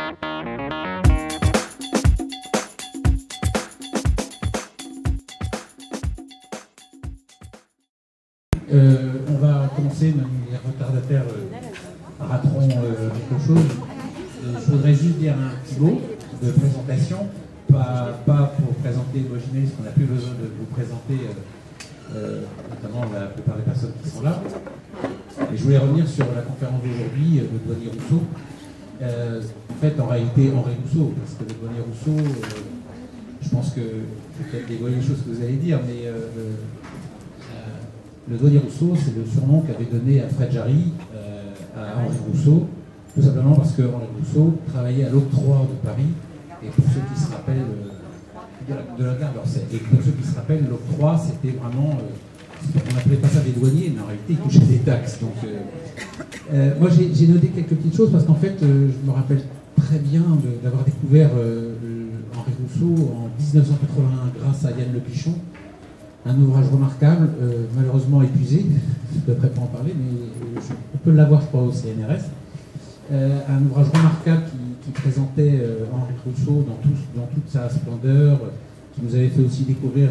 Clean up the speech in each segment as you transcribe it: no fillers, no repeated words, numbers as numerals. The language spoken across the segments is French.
On va commencer, même les retardataires rateront quelque chose. Je voudrais juste dire un petit mot de présentation, pas pour présenter Imaginez, parce qu'on n'a plus besoin de vous présenter, notamment la plupart des personnes qui sont là. Et je voulais revenir sur la conférence d'aujourd'hui de Douanier Rousseau. En fait, en réalité, Henri Rousseau, parce que le Douanier Rousseau, je pense que peut-être dévoiler les choses que vous allez dire, mais le Douanier Rousseau, c'est le surnom qu'avait donné Alfred Jarry à Henri Rousseau, tout simplement parce que Henri Rousseau travaillait à l'octroi de Paris, et pour ceux qui se rappellent de la gare d'Orsay, et pour ceux qui se rappellent, l'octroi, c'était vraiment, on n'appelait pas ça des douaniers, mais en réalité, ils touchaient des taxes. Donc, moi, j'ai noté quelques petites choses, parce qu'en fait, je me rappelle très bien d'avoir découvert Henri Rousseau en 1981 grâce à Yann Le Pichon. Un ouvrage remarquable, malheureusement épuisé, je ne devrais pas en parler, mais on peut l'avoir, je crois, au CNRS. Un ouvrage remarquable qui présentait Henri Rousseau dans toute sa splendeur, qui nous avait fait aussi découvrir,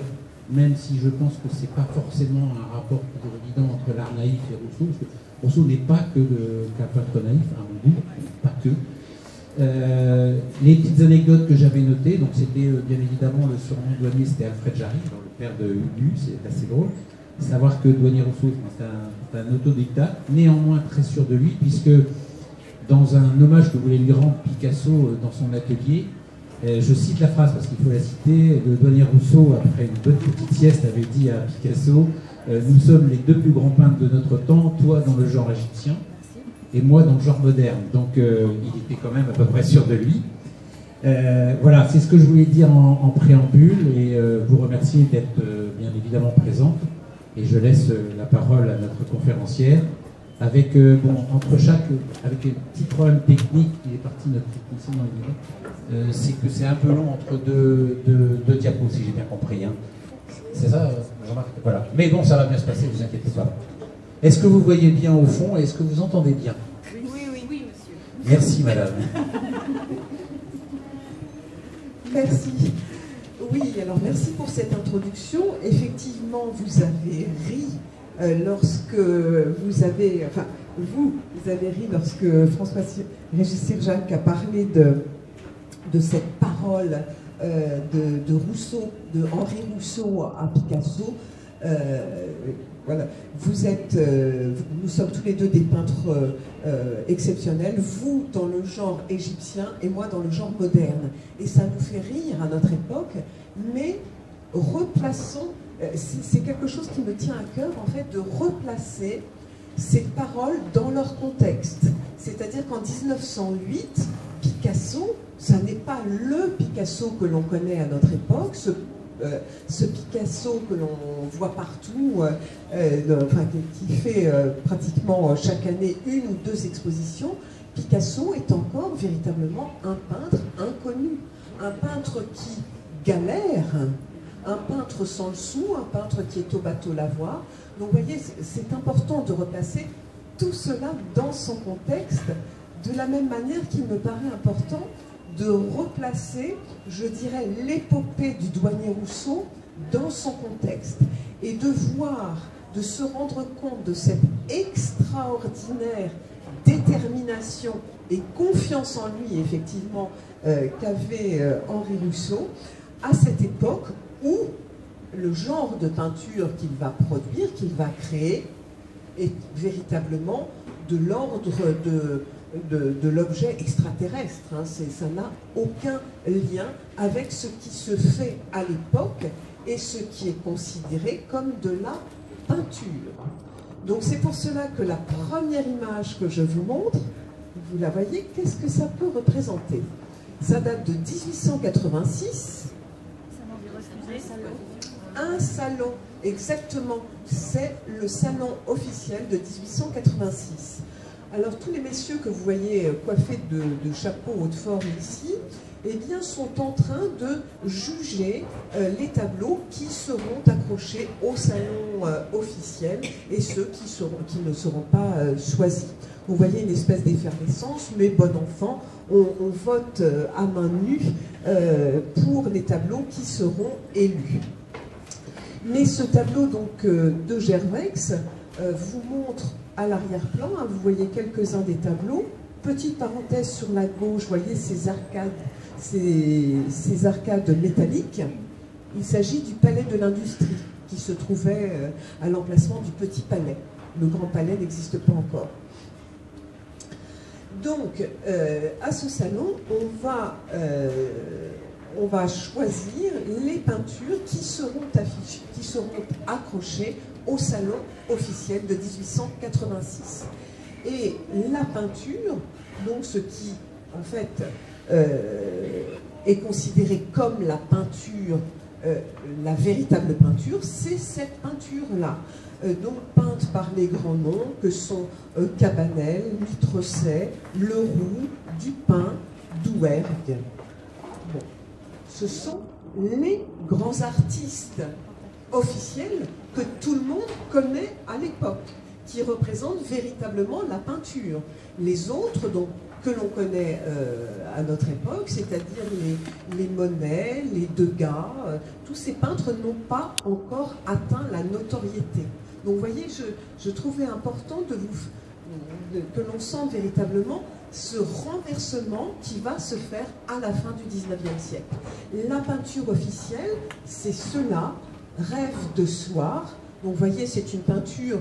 même si je pense que ce n'est pas forcément un rapport évident entre l'art naïf et Rousseau, parce que Rousseau n'est pas qu'un peintre naïf, à mon goût, pas que. Les petites anecdotes que j'avais notées, donc c'était bien évidemment le surnom de douanier, c'était Alfred Jarry, le père de Ubu, c'est assez drôle. Savoir que Douanier Rousseau, c'est un autodidacte, néanmoins très sûr de lui, puisque dans un hommage que voulait lui rendre Picasso dans son atelier, je cite la phrase parce qu'il faut la citer, le Douanier Rousseau, après une bonne petite sieste, avait dit à Picasso, nous sommes les deux plus grands peintres de notre temps, toi dans le genre égyptien, et moi dans le genre moderne. Donc il était quand même à peu près sûr de lui. Voilà, c'est ce que je voulais dire en préambule, et vous remercier d'être bien évidemment présente. Et je laisse la parole à notre conférencière, avec, entre chaque, avec un petit problème technique, il est parti notre technicien dans les minutes, c'est que c'est un peu long entre deux diapos, si j'ai bien compris. Hein. C'est ça, Jean-Marc? Voilà. Mais bon, ça va bien se passer, vous inquiétez pas. Est-ce que vous voyez bien au fond et est-ce que vous entendez bien? Oui, monsieur. Merci, madame. Merci. Oui, alors merci pour cette introduction. Effectivement, vous avez ri lorsque vous avez... Enfin, vous avez ri lorsque François-Régis Sirjac a parlé de cette parole de Rousseau, de Henri Rousseau à Picasso. Voilà. Nous sommes tous les deux des peintres exceptionnels, vous dans le genre égyptien et moi dans le genre moderne. Et ça nous fait rire à notre époque, mais replaçons, c'est quelque chose qui me tient à cœur en fait, de replacer ces paroles dans leur contexte. C'est-à-dire qu'en 1908, Picasso, ça n'est pas le Picasso que l'on connaît à notre époque, ce Picasso que l'on voit partout, qui fait pratiquement chaque année une ou deux expositions. Picasso est encore véritablement un peintre inconnu, un peintre qui galère, un peintre sans le sou, un peintre qui est au bateau lavoir. Donc vous voyez, c'est important de replacer tout cela dans son contexte, de la même manière qu'il me paraît important de replacer, je dirais, l'épopée du Douanier Rousseau dans son contexte et de voir, de se rendre compte de cette extraordinaire détermination et confiance en lui, effectivement, qu'avait Henri Rousseau à cette époque où le genre de peinture qu'il va produire, qu'il va créer, est véritablement de l'ordre de l'objet extraterrestre. Hein. Ça n'a aucun lien avec ce qui se fait à l'époque et ce qui est considéré comme de la peinture. Donc c'est pour cela que la première image que je vous montre, vous la voyez, qu'est-ce que ça peut représenter? Ça date de 1886. Un salon, exactement, c'est le salon officiel de 1886. Alors tous les messieurs que vous voyez coiffés de chapeaux haute forme ici, eh bien, sont en train de juger les tableaux qui seront accrochés au salon officiel et ceux qui ne seront pas choisis. Vous voyez une espèce d'effervescence, mais bon enfant, on vote à main nue pour les tableaux qui seront élus. Mais ce tableau donc, de Gervex vous montre à l'arrière-plan, hein, vous voyez quelques-uns des tableaux. Petite parenthèse sur la gauche, vous voyez ces arcades métalliques. Il s'agit du palais de l'industrie qui se trouvait à l'emplacement du petit palais. Le grand palais n'existe pas encore. Donc, à ce salon, on va choisir les peintures qui seront affichées, qui seront accrochées au salon officiel de 1886. Et la peinture, donc ce qui, en fait, est considéré comme la peinture, la véritable peinture, c'est cette peinture-là. Donc peinte par les grands noms que sont Cabanel, Mitrecet, Leroux, Dupin, Douergue. Bon. Ce sont les grands artistes officiels que tout le monde connaît à l'époque, qui représentent véritablement la peinture. Les autres, donc, que l'on connaît à notre époque, c'est-à-dire les Monet, les Degas, tous ces peintres n'ont pas encore atteint la notoriété. Donc vous voyez, je trouvais important que l'on sente véritablement ce renversement qui va se faire à la fin du 19e siècle. La peinture officielle, c'est cela, Rêve de soir. Donc vous voyez, c'est une peinture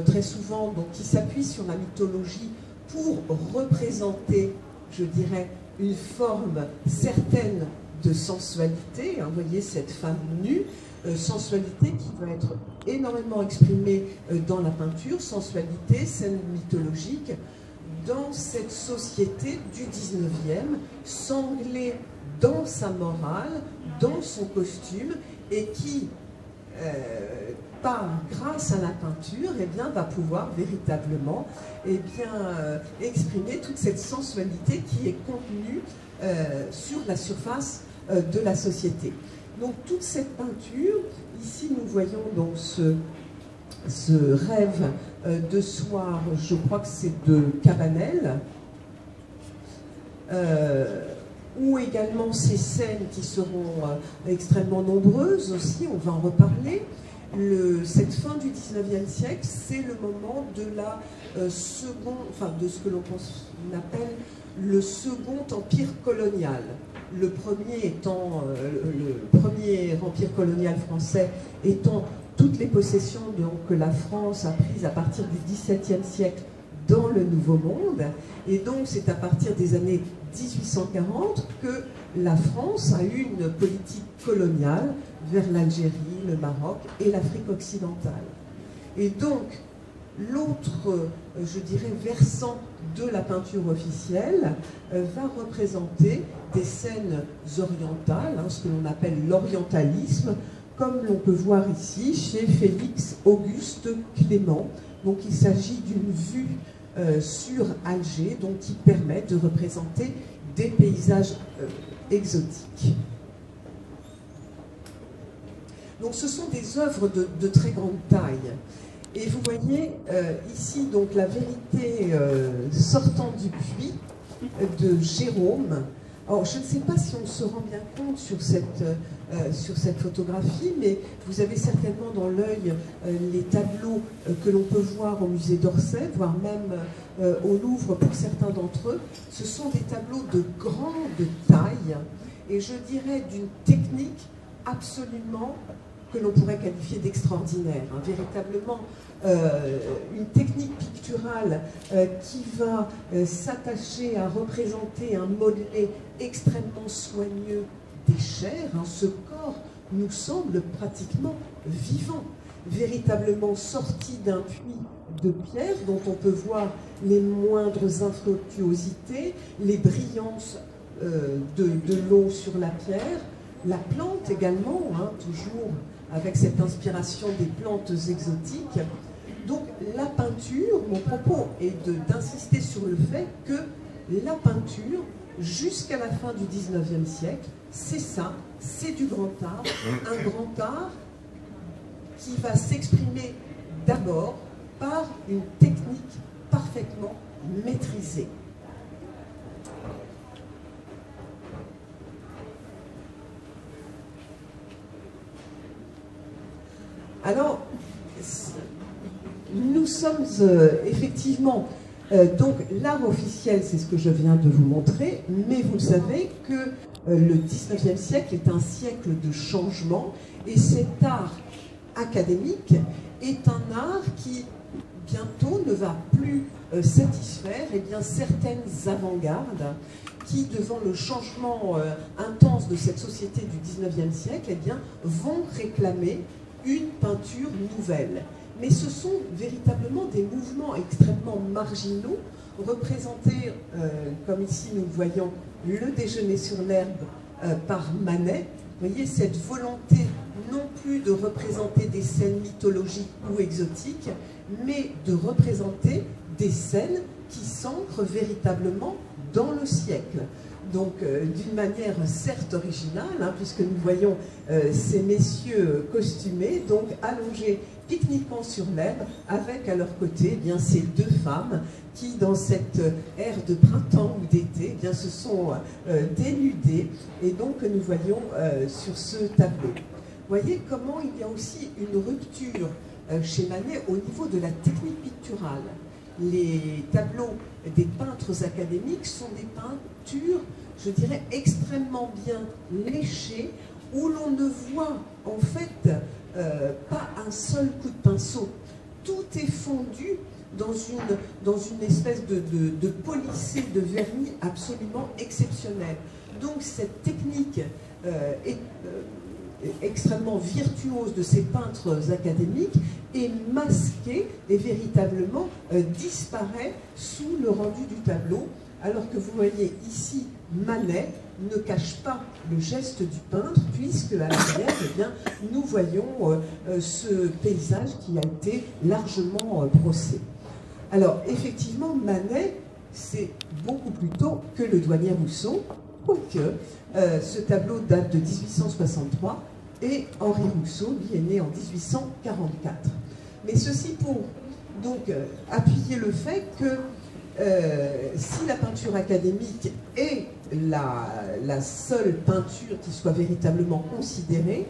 très souvent donc, qui s'appuie sur la mythologie pour représenter, je dirais, une forme certaine de sensualité. Hein, vous voyez cette femme nue, sensualité qui va être énormément exprimée dans la peinture, sensualité, scène mythologique, dans cette société du 19e, sanglée dans sa morale, dans son costume, et qui, grâce à la peinture, eh bien, va pouvoir véritablement exprimer toute cette sensualité qui est contenue sur la surface de la société. Donc toute cette peinture, ici nous voyons donc ce rêve de soir, je crois que c'est de Cabanel, ou également ces scènes qui seront extrêmement nombreuses aussi, on va en reparler. Cette fin du 19e siècle, c'est le moment de la de ce que l'on appelle le second empire colonial. Le premier empire colonial français étant toutes les possessions que la France a prises à partir du XVIIe siècle dans le Nouveau Monde. Et donc c'est à partir des années 1840 que la France a eu une politique coloniale vers l'Algérie, le Maroc et l'Afrique occidentale. Et donc, l'autre, je dirais, versant de la peinture officielle va représenter des scènes orientales, hein, ce que l'on appelle l'orientalisme, comme l'on peut voir ici chez Félix Auguste Clément. Donc il s'agit d'une vue sur Alger, donc qui permet de représenter des paysages exotiques. Donc ce sont des œuvres de très grande taille. Et vous voyez ici donc la vérité sortant du puits de Gérôme. Alors je ne sais pas si on se rend bien compte sur cette photographie, mais vous avez certainement dans l'œil les tableaux que l'on peut voir au musée d'Orsay, voire même au Louvre pour certains d'entre eux. Ce sont des tableaux de grande taille et je dirais d'une technique absolument que l'on pourrait qualifier d'extraordinaire, hein, véritablement une technique picturale qui va s'attacher à représenter un modelé extrêmement soigneux des chairs. Hein. Ce corps nous semble pratiquement vivant, véritablement sorti d'un puits de pierre dont on peut voir les moindres infructuosités, les brillances de l'eau sur la pierre, la plante également, hein, toujours avec cette inspiration des plantes exotiques. Donc la peinture, mon propos est d'insister sur le fait que la peinture, jusqu'à la fin du 19e siècle, c'est ça, c'est du grand art, un grand art qui va s'exprimer d'abord par une technique parfaitement maîtrisé. Alors, nous sommes effectivement, donc l'art officiel, c'est ce que je viens de vous montrer, mais vous le savez que le 19e siècle est un siècle de changement, et cet art académique est un art qui, bientôt, ne va plus satisfaire certaines avant-gardes qui, devant le changement intense de cette société du 19e siècle, vont réclamer une peinture nouvelle. Mais ce sont véritablement des mouvements extrêmement marginaux, représentés, comme ici nous le voyons, le déjeuner sur l'herbe par Manet. Vous voyez cette volonté non plus de représenter des scènes mythologiques ou exotiques, mais de représenter des scènes qui s'ancrent véritablement dans le siècle. Donc, d'une manière certes originale, puisque nous voyons ces messieurs costumés, donc allongés pique-niquant sur l'herbe, avec à leur côté ces deux femmes qui, dans cette ère de printemps ou d'été, se sont dénudées, et donc nous voyons sur ce tableau. Vous voyez comment il y a aussi une rupture chez Manet au niveau de la technique picturale. Les tableaux des peintres académiques sont des peintures, je dirais, extrêmement bien léchées, où l'on ne voit en fait pas un seul coup de pinceau. Tout est fondu dans une espèce de polissé de vernis absolument exceptionnel. Donc cette technique extrêmement virtuose de ces peintres académiques est masquée et véritablement disparaît sous le rendu du tableau, alors que vous voyez ici Manet ne cache pas le geste du peintre, puisque à l'arrière, nous voyons ce paysage qui a été largement brossé. Alors effectivement, Manet, c'est beaucoup plus tôt que le douanier Rousseau, quoique ce tableau date de 1863 et Henri Rousseau, lui, est né en 1844. Mais ceci pour donc appuyer le fait que si la peinture académique est la seule peinture qui soit véritablement considérée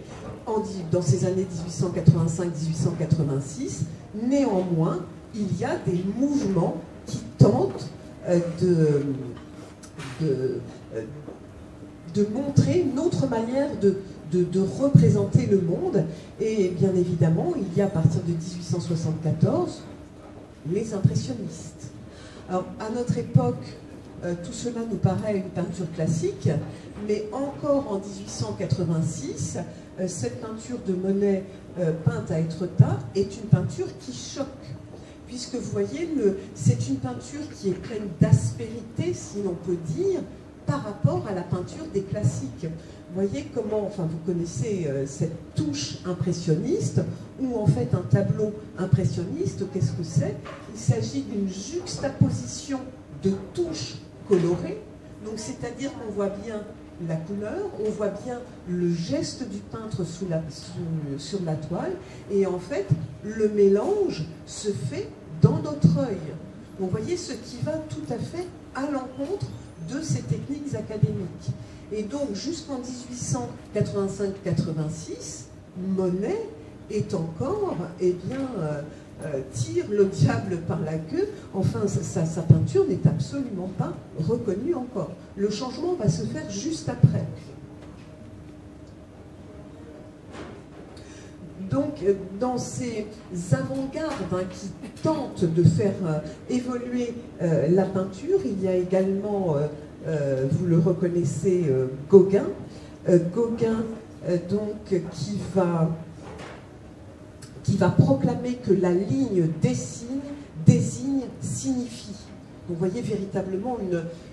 dans ces années 1885-1886, néanmoins, il y a des mouvements qui tentent de montrer une autre manière de représenter le monde. Et bien évidemment, il y a à partir de 1874 les impressionnistes. Alors, à notre époque, tout cela nous paraît une peinture classique, mais encore en 1886, cette peinture de Monet peinte à Étretat est une peinture qui choque. Puisque vous voyez, c'est une peinture qui est pleine d'aspérité, si l'on peut dire, par rapport à la peinture des classiques. Vous voyez comment, enfin vous connaissez cette touche impressionniste, où en fait un tableau impressionniste, qu'est-ce que c'est? Il s'agit d'une juxtaposition de touches colorées, donc c'est-à-dire qu'on voit bien la couleur, on voit bien le geste du peintre sur la toile, et en fait le mélange se fait dans notre œil. Donc vous voyez ce qui va tout à fait à l'encontre de ces techniques académiques. Et donc jusqu'en 1885-86, Monet est encore, tire le diable par la queue. Enfin, sa peinture n'est absolument pas reconnue encore. Le changement va se faire juste après. Donc, dans ces avant-gardes qui tentent de faire évoluer la peinture, il y a également, vous le reconnaissez, Gauguin. Gauguin, donc, qui va proclamer que la ligne désigne, signifie. Vous voyez véritablement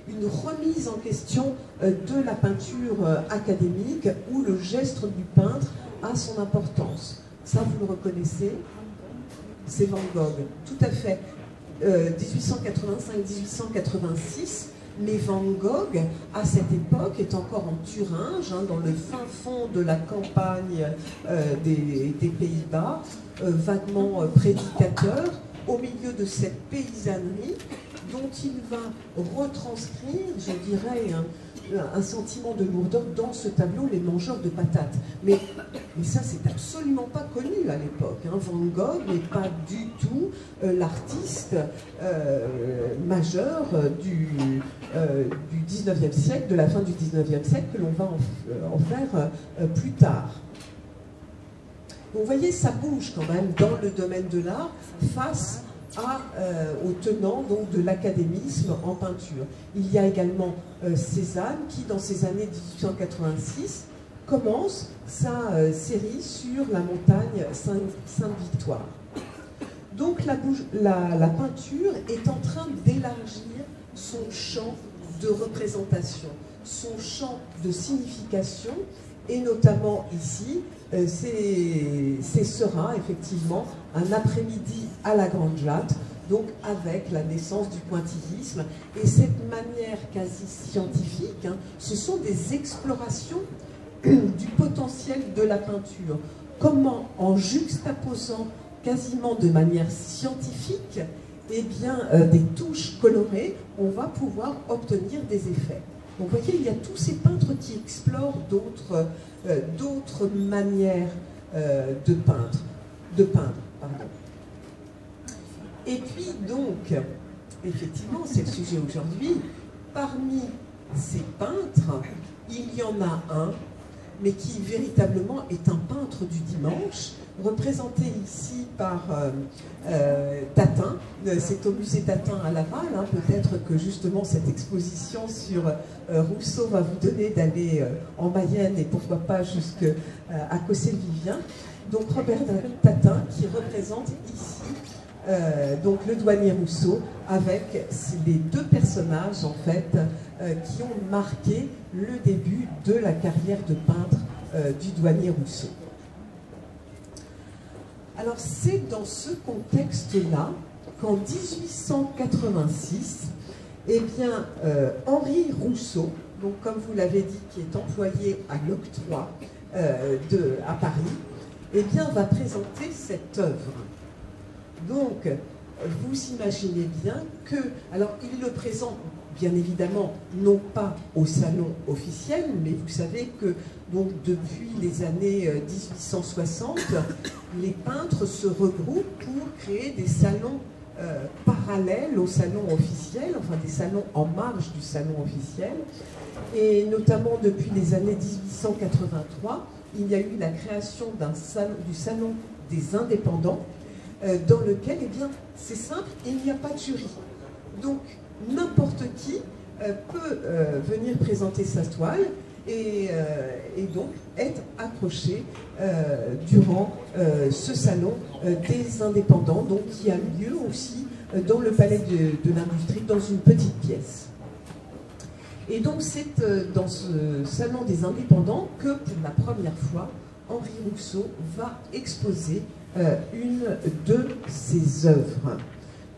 une remise en question de la peinture académique, où le geste du peintre a son importance. Ça, vous le reconnaissez, c'est Van Gogh, tout à fait. 1885-1886, mais Van Gogh, à cette époque, est encore en Thuringe, dans le fin fond de la campagne des Pays-Bas, vaguement prédicateur, au milieu de cette paysannerie. dont il va retranscrire, je dirais, un sentiment de lourdeur dans ce tableau, Les Mangeurs de patates. Mais ça, c'est absolument pas connu à l'époque. Hein. Van Gogh n'est pas du tout l'artiste majeur du 19e siècle, de la fin du 19e siècle, que l'on va en faire plus tard. Vous voyez, ça bouge quand même dans le domaine de l'art face aux tenants donc, de l'académisme en peinture. Il y a également Cézanne qui, dans ces années 1886, commence sa série sur la montagne Sainte-Victoire. Donc la peinture est en train d'élargir son champ de représentation, son champ de signification, et notamment ici, ce sera effectivement un après-midi à la Grande Jatte, donc avec la naissance du pointillisme. Et cette manière quasi scientifique, hein, ce sont des explorations du potentiel de la peinture. Comment, en juxtaposant quasiment de manière scientifique, eh bien, des touches colorées, on va pouvoir obtenir des effets. Donc, vous voyez, il y a tous ces peintres qui explorent d'autres manières de peindre. Pardon. Et puis, donc, effectivement, c'est le sujet aujourd'hui, parmi ces peintres, il y en a un, mais qui véritablement est un peintre du dimanche, représenté ici par Tatin. C'est au musée Tatin à Laval. Hein. Peut-être que justement cette exposition sur Rousseau va vous donner d'aller en Mayenne et pourquoi pas jusqu'à Cossé-le-Vivien. Donc Robert Tatin qui représente ici donc le douanier Rousseau avec les deux personnages en fait qui ont marqué le début de la carrière de peintre du douanier Rousseau. Alors c'est dans ce contexte-là qu'en 1886, eh bien, Henri Rousseau, donc comme vous l'avez dit, qui est employé à l'Octroi à Paris, eh bien, va présenter cette œuvre. Donc, vous imaginez bien que, alors il le présente bien évidemment non pas au salon officiel, mais vous savez que donc depuis les années 1860, les peintres se regroupent pour créer des salons parallèles au salon officiel, enfin des salons en marge du salon officiel, et notamment depuis les années 1883, il y a eu la création du salon des indépendants, dans lequel, eh bien, c'est simple, il n'y a pas de jury. Donc, n'importe qui peut venir présenter sa toile et donc être accroché durant ce salon des indépendants, donc qui a lieu aussi dans le palais de l'industrie, dans une petite pièce. Et donc c'est dans ce salon des indépendants que pour la première fois, Henri Rousseau va exposer une de ses œuvres.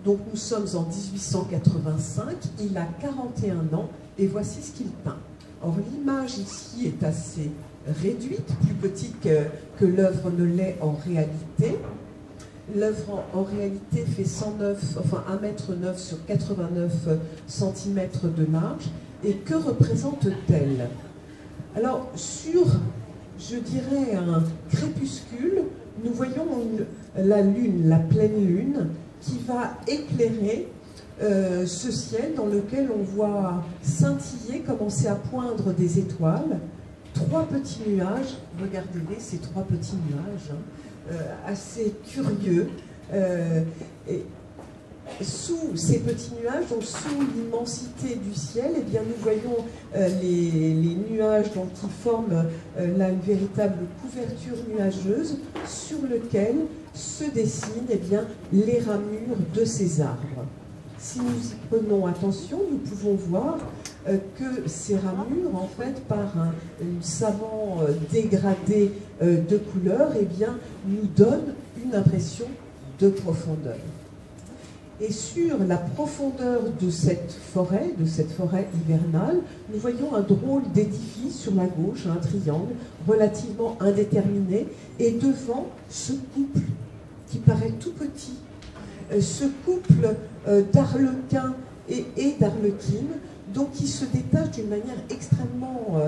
Donc nous sommes en 1885, il a 41 ans et voici ce qu'il peint. Or l'image ici est assez réduite, plus petite que l'œuvre ne l'est en réalité. L'œuvre en réalité fait 1,9 m sur 89 cm de large. Et que représente-t-elle? Alors sur, je dirais, un crépuscule, nous voyons la lune, la pleine lune, qui va éclairer ce ciel dans lequel on voit scintiller, commencer à poindre des étoiles, trois petits nuages, regardez-les, ces trois petits nuages, hein, assez curieux, et sous ces petits nuages, donc sous l'immensité du ciel, eh bien, nous voyons les nuages donc, qui forment là une véritable couverture nuageuse sur lequel se dessinent eh bien, les ramures de ces arbres. Si nous y prenons attention, nous pouvons voir que ces ramures, en fait, par un savant dégradé de couleurs, eh bien, nous donnent une impression de profondeur. Et sur la profondeur de cette forêt hivernale, nous voyons un drôle d'édifice sur la gauche, un triangle relativement indéterminé, et devant ce couple qui paraît tout petit, ce couple d'arlequins et d'arlequines, donc qui se détache d'une manière extrêmement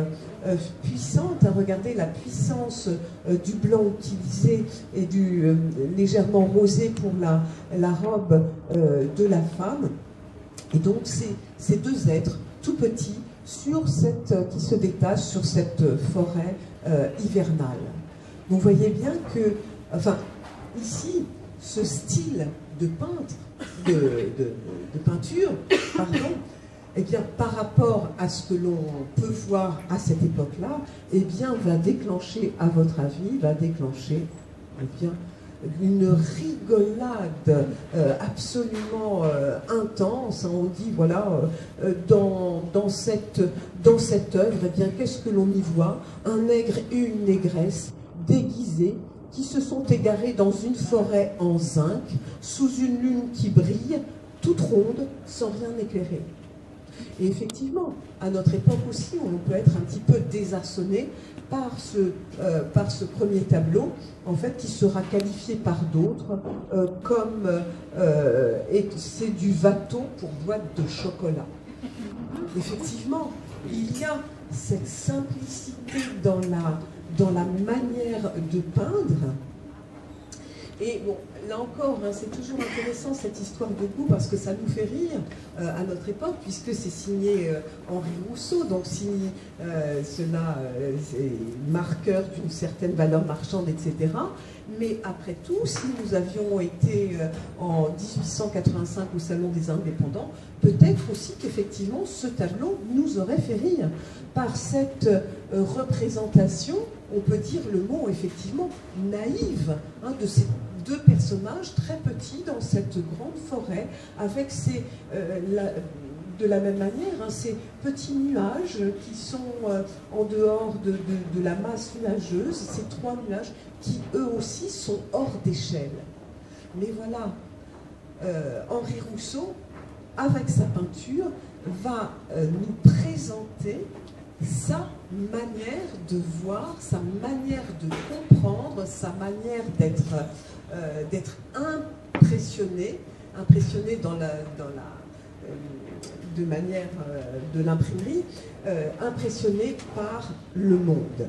puissante. Regardez la puissance du blanc utilisé et du légèrement rosé pour la robe de la femme. Et donc ces deux êtres tout petits qui se détachent sur cette forêt hivernale. Vous voyez bien que, enfin, ici, ce style de peinture, pardon, eh bien, par rapport à ce que l'on peut voir à cette époque-là, eh bien, va déclencher, à votre avis, eh bien, une rigolade absolument intense. On dit, voilà, dans cette œuvre, eh bien, qu'est-ce que l'on y voit? Un nègre et une négresse déguisés qui se sont égarés dans une forêt en zinc, sous une lune qui brille, toute ronde, sans rien éclairer. Et effectivement, à notre époque aussi, on peut être un petit peu désarçonné par ce premier tableau, en fait, qui sera qualifié par d'autres comme c'est du Watteau pour boîte de chocolat. Effectivement, il y a cette simplicité dans la manière de peindre. Et bon, là encore, hein, c'est toujours intéressant cette histoire de goût parce que ça nous fait rire à notre époque, puisque c'est signé Henri Rousseau, donc cela c'est marqueur d'une certaine valeur marchande, etc. Mais après tout, si nous avions été en 1885 au Salon des Indépendants, peut-être aussi qu'effectivement ce tableau nous aurait fait rire par cette représentation, on peut dire le mot effectivement naïve, hein, de ces deux personnages très petits dans cette grande forêt, avec de la même manière, hein, ces petits nuages qui sont en dehors de la masse nuageuse, ces trois nuages qui eux aussi sont hors d'échelle. Mais voilà, Henri Rousseau, avec sa peinture, va nous présenter sa manière de voir, sa manière de comprendre, sa manière d'être impressionné de manière de l'imprimerie, impressionné par le monde.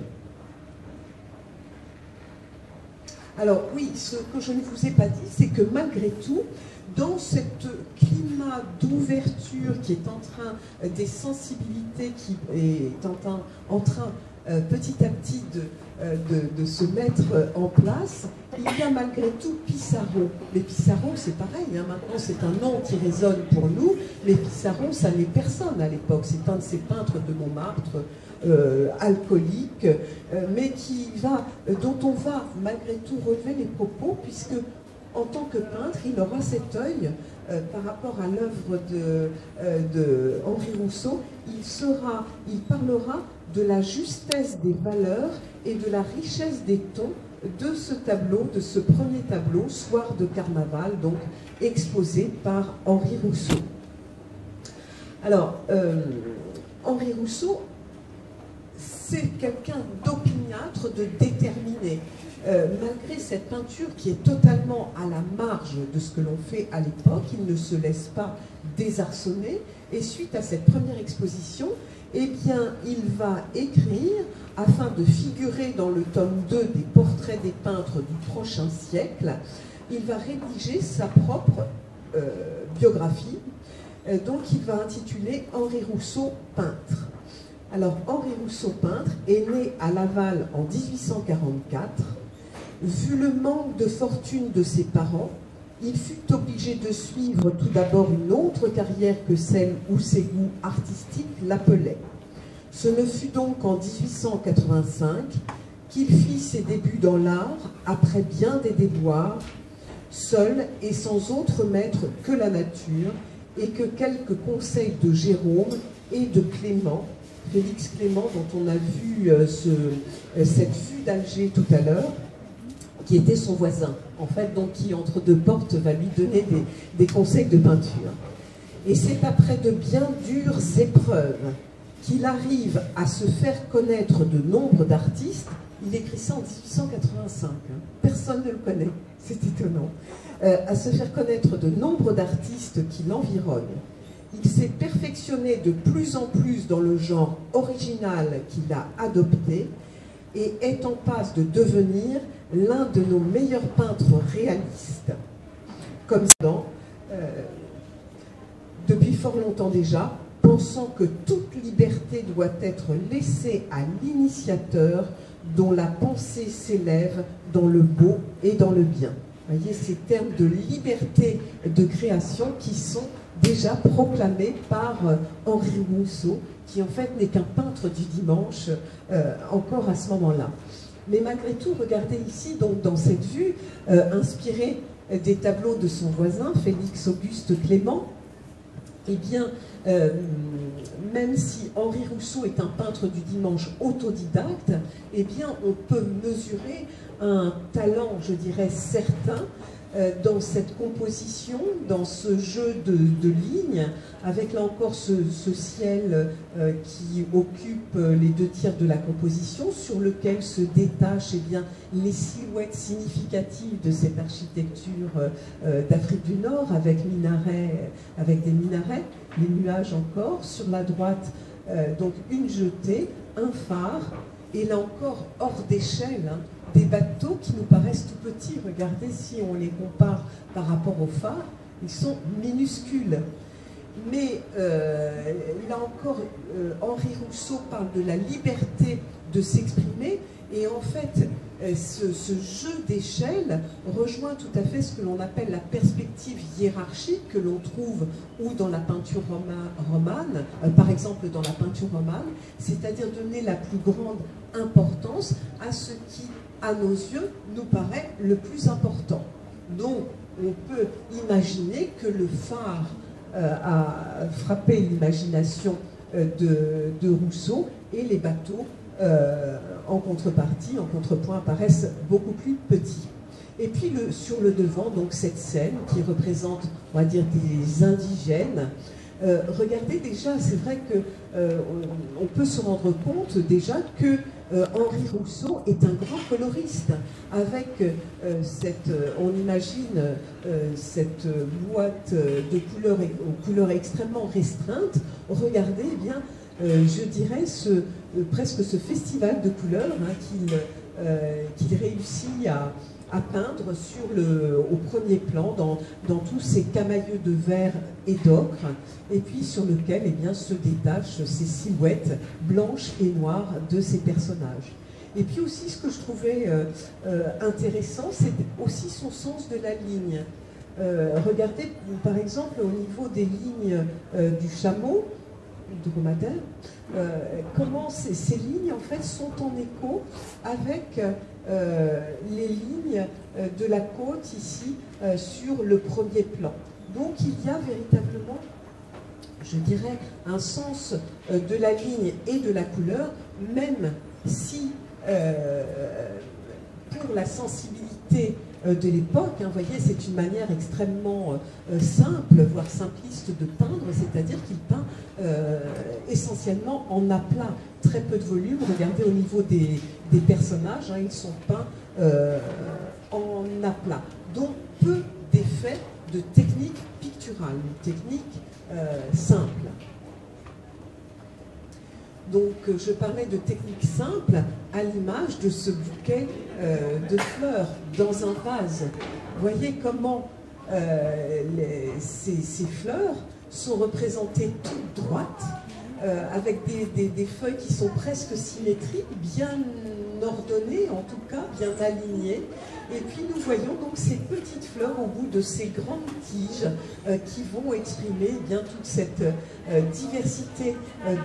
Alors oui, ce que je ne vous ai pas dit, c'est que malgré tout, dans ce climat d'ouverture qui est en train, des sensibilités qui est en train petit à petit de se mettre en place, il y a malgré tout Pissarro. Les Pissarro, c'est pareil, hein, maintenant c'est un nom qui résonne pour nous. Les Pissarro, ça n'est personne à l'époque. C'est un de ces peintres de Montmartre, alcoolique, mais dont on va malgré tout relever les propos, puisque en tant que peintre, il aura cet œil par rapport à l'œuvre de Henri Rousseau. Il parlera de la justesse des valeurs et de la richesse des tons de ce tableau, de ce premier tableau, Soir de carnaval, donc exposé par Henri Rousseau. Alors, Henri Rousseau, c'est quelqu'un d'opiniâtre, de déterminé. Malgré cette peinture qui est totalement à la marge de ce que l'on fait à l'époque, il ne se laisse pas désarçonner. Et suite à cette première exposition, eh bien, il va écrire, afin de figurer dans le tome 2 des portraits des peintres du prochain siècle, il va rédiger sa propre biographie, donc il va intituler Henri Rousseau peintre. Alors, Henri Rousseau peintre est né à Laval en 1844. Vu le manque de fortune de ses parents, il fut obligé de suivre tout d'abord une autre carrière que celle où ses goûts artistiques l'appelaient. Ce ne fut donc en 1885 qu'il fit ses débuts dans l'art, après bien des déboires, seul et sans autre maître que la nature, et que quelques conseils de Jérôme et de Clément, Félix Clément, dont on a vu cette vue d'Alger tout à l'heure, qui était son voisin, en fait, donc qui, entre deux portes, va lui donner des conseils de peinture. Et c'est après de bien dures épreuves qu'il arrive à se faire connaître de nombre d'artistes. Il écrit ça en 1885, hein. Personne ne le connaît, c'est étonnant. À se faire connaître de nombre d'artistes qui l'environnent. Il s'est perfectionné de plus en plus dans le genre original qu'il a adopté et est en passe de devenir l'un de nos meilleurs peintres réalistes. Comme ça, depuis fort longtemps déjà, pensant que toute liberté doit être laissée à l'initiateur dont la pensée s'élève dans le beau et dans le bien. Vous voyez, ces termes de liberté de création qui sont déjà proclamés par Henri Rousseau, qui en fait n'est qu'un peintre du dimanche encore à ce moment-là. Mais malgré tout, regardez ici, donc dans cette vue, inspirée des tableaux de son voisin, Félix Auguste Clément, eh bien, même si Henri Rousseau est un peintre du dimanche autodidacte, eh bien, on peut mesurer un talent, je dirais, certain dans cette composition, dans ce jeu de lignes, avec là encore ce ciel qui occupe les 2/3 de la composition, sur lequel se détachent eh bien, les silhouettes significatives de cette architecture d'Afrique du Nord, avec des minarets, les nuages encore, sur la droite, donc une jetée, un phare, et là encore, hors d'échelle, hein, des bateaux qui nous paraissent tout petits. Regardez, si on les compare par rapport au phare, ils sont minuscules. Mais là encore, Henri Rousseau parle de la liberté de s'exprimer, et en fait, ce jeu d'échelle rejoint tout à fait ce que l'on appelle la perspective hiérarchique que l'on trouve ou dans la peinture romane, par exemple dans la peinture romane, c'est-à-dire donner la plus grande importance à ce qui, à nos yeux, nous paraît le plus important. Donc, on peut imaginer que le phare a frappé l'imagination de Rousseau, et les bateaux en contrepartie, en contrepoint, apparaissent beaucoup plus petits. Et puis sur le devant, donc cette scène qui représente, on va dire, des indigènes. Regardez déjà, c'est vrai que on peut se rendre compte déjà que Henri Rousseau est un grand coloriste, avec on imagine cette boîte de couleurs aux couleurs extrêmement restreintes. Regardez, eh bien, je dirais presque ce festival de couleurs hein, qu'il réussit à peindre au premier plan, dans tous ces camailleux de verre et d'ocre, et puis sur lequel eh bien, se détachent ces silhouettes blanches et noires de ces personnages. Et puis aussi, ce que je trouvais intéressant, c'est aussi son sens de la ligne. Regardez, par exemple, au niveau des lignes du chameau, dromadaire, comment ces lignes en fait sont en écho avec les lignes de la côte ici sur le premier plan. Donc il y a véritablement, je dirais, un sens de la ligne et de la couleur, même si pour la sensibilité de l'époque, hein, vous voyez, c'est une manière extrêmement simple, voire simpliste de peindre, c'est-à-dire qu'il peint essentiellement en aplat, très peu de volume. Regardez au niveau des personnages, hein, ils sont peints en aplat. Donc peu d'effets de technique picturale, une technique simple. Donc je parlais de technique simple à l'image de ce bouquet de fleurs dans un vase. Vous voyez comment ces fleurs sont représentées toutes droites, avec des feuilles qui sont presque symétriques, bien ordonnées en tout cas, bien alignées. Et puis nous voyons donc ces petites fleurs au bout de ces grandes tiges qui vont exprimer bien toute cette diversité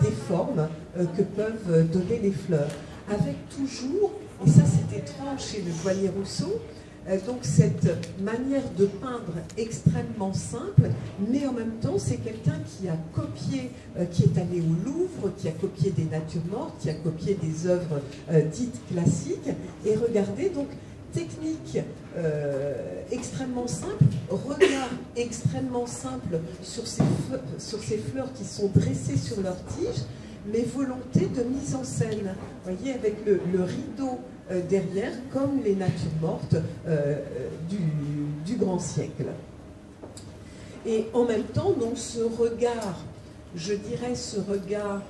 des formes que peuvent donner les fleurs. Avec toujours, et ça c'est étrange chez le douanier Rousseau, donc cette manière de peindre extrêmement simple, mais en même temps c'est quelqu'un qui a copié, qui est allé au Louvre, qui a copié des natures mortes, qui a copié des œuvres dites classiques. Et regardez donc, technique extrêmement simple, regard extrêmement simple sur ces fleurs qui sont dressées sur leurs tiges, mais volonté de mise en scène. Vous voyez, avec le rideau derrière, comme les natures mortes du grand siècle. Et en même temps, donc, ce regard, je dirais ce regard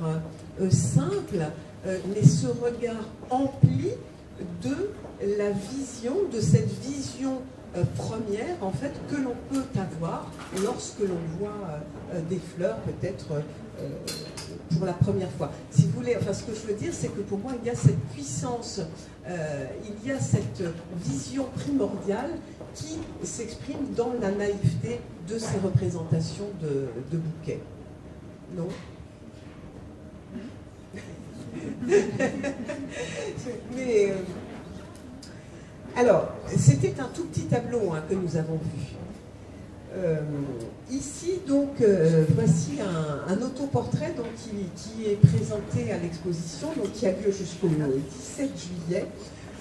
simple, mais ce regard empli de la vision, de cette vision première, en fait, que l'on peut avoir lorsque l'on voit des fleurs, peut-être pour la première fois. Si vous voulez, enfin, ce que je veux dire, c'est que pour moi, il y a cette puissance, il y a cette vision primordiale qui s'exprime dans la naïveté de ces représentations de bouquets. Non? Mais alors, c'était un tout petit tableau hein, que nous avons vu. Ici, donc, voici un autoportrait donc, qui est présenté à l'exposition, donc qui a lieu jusqu'au 17 juillet,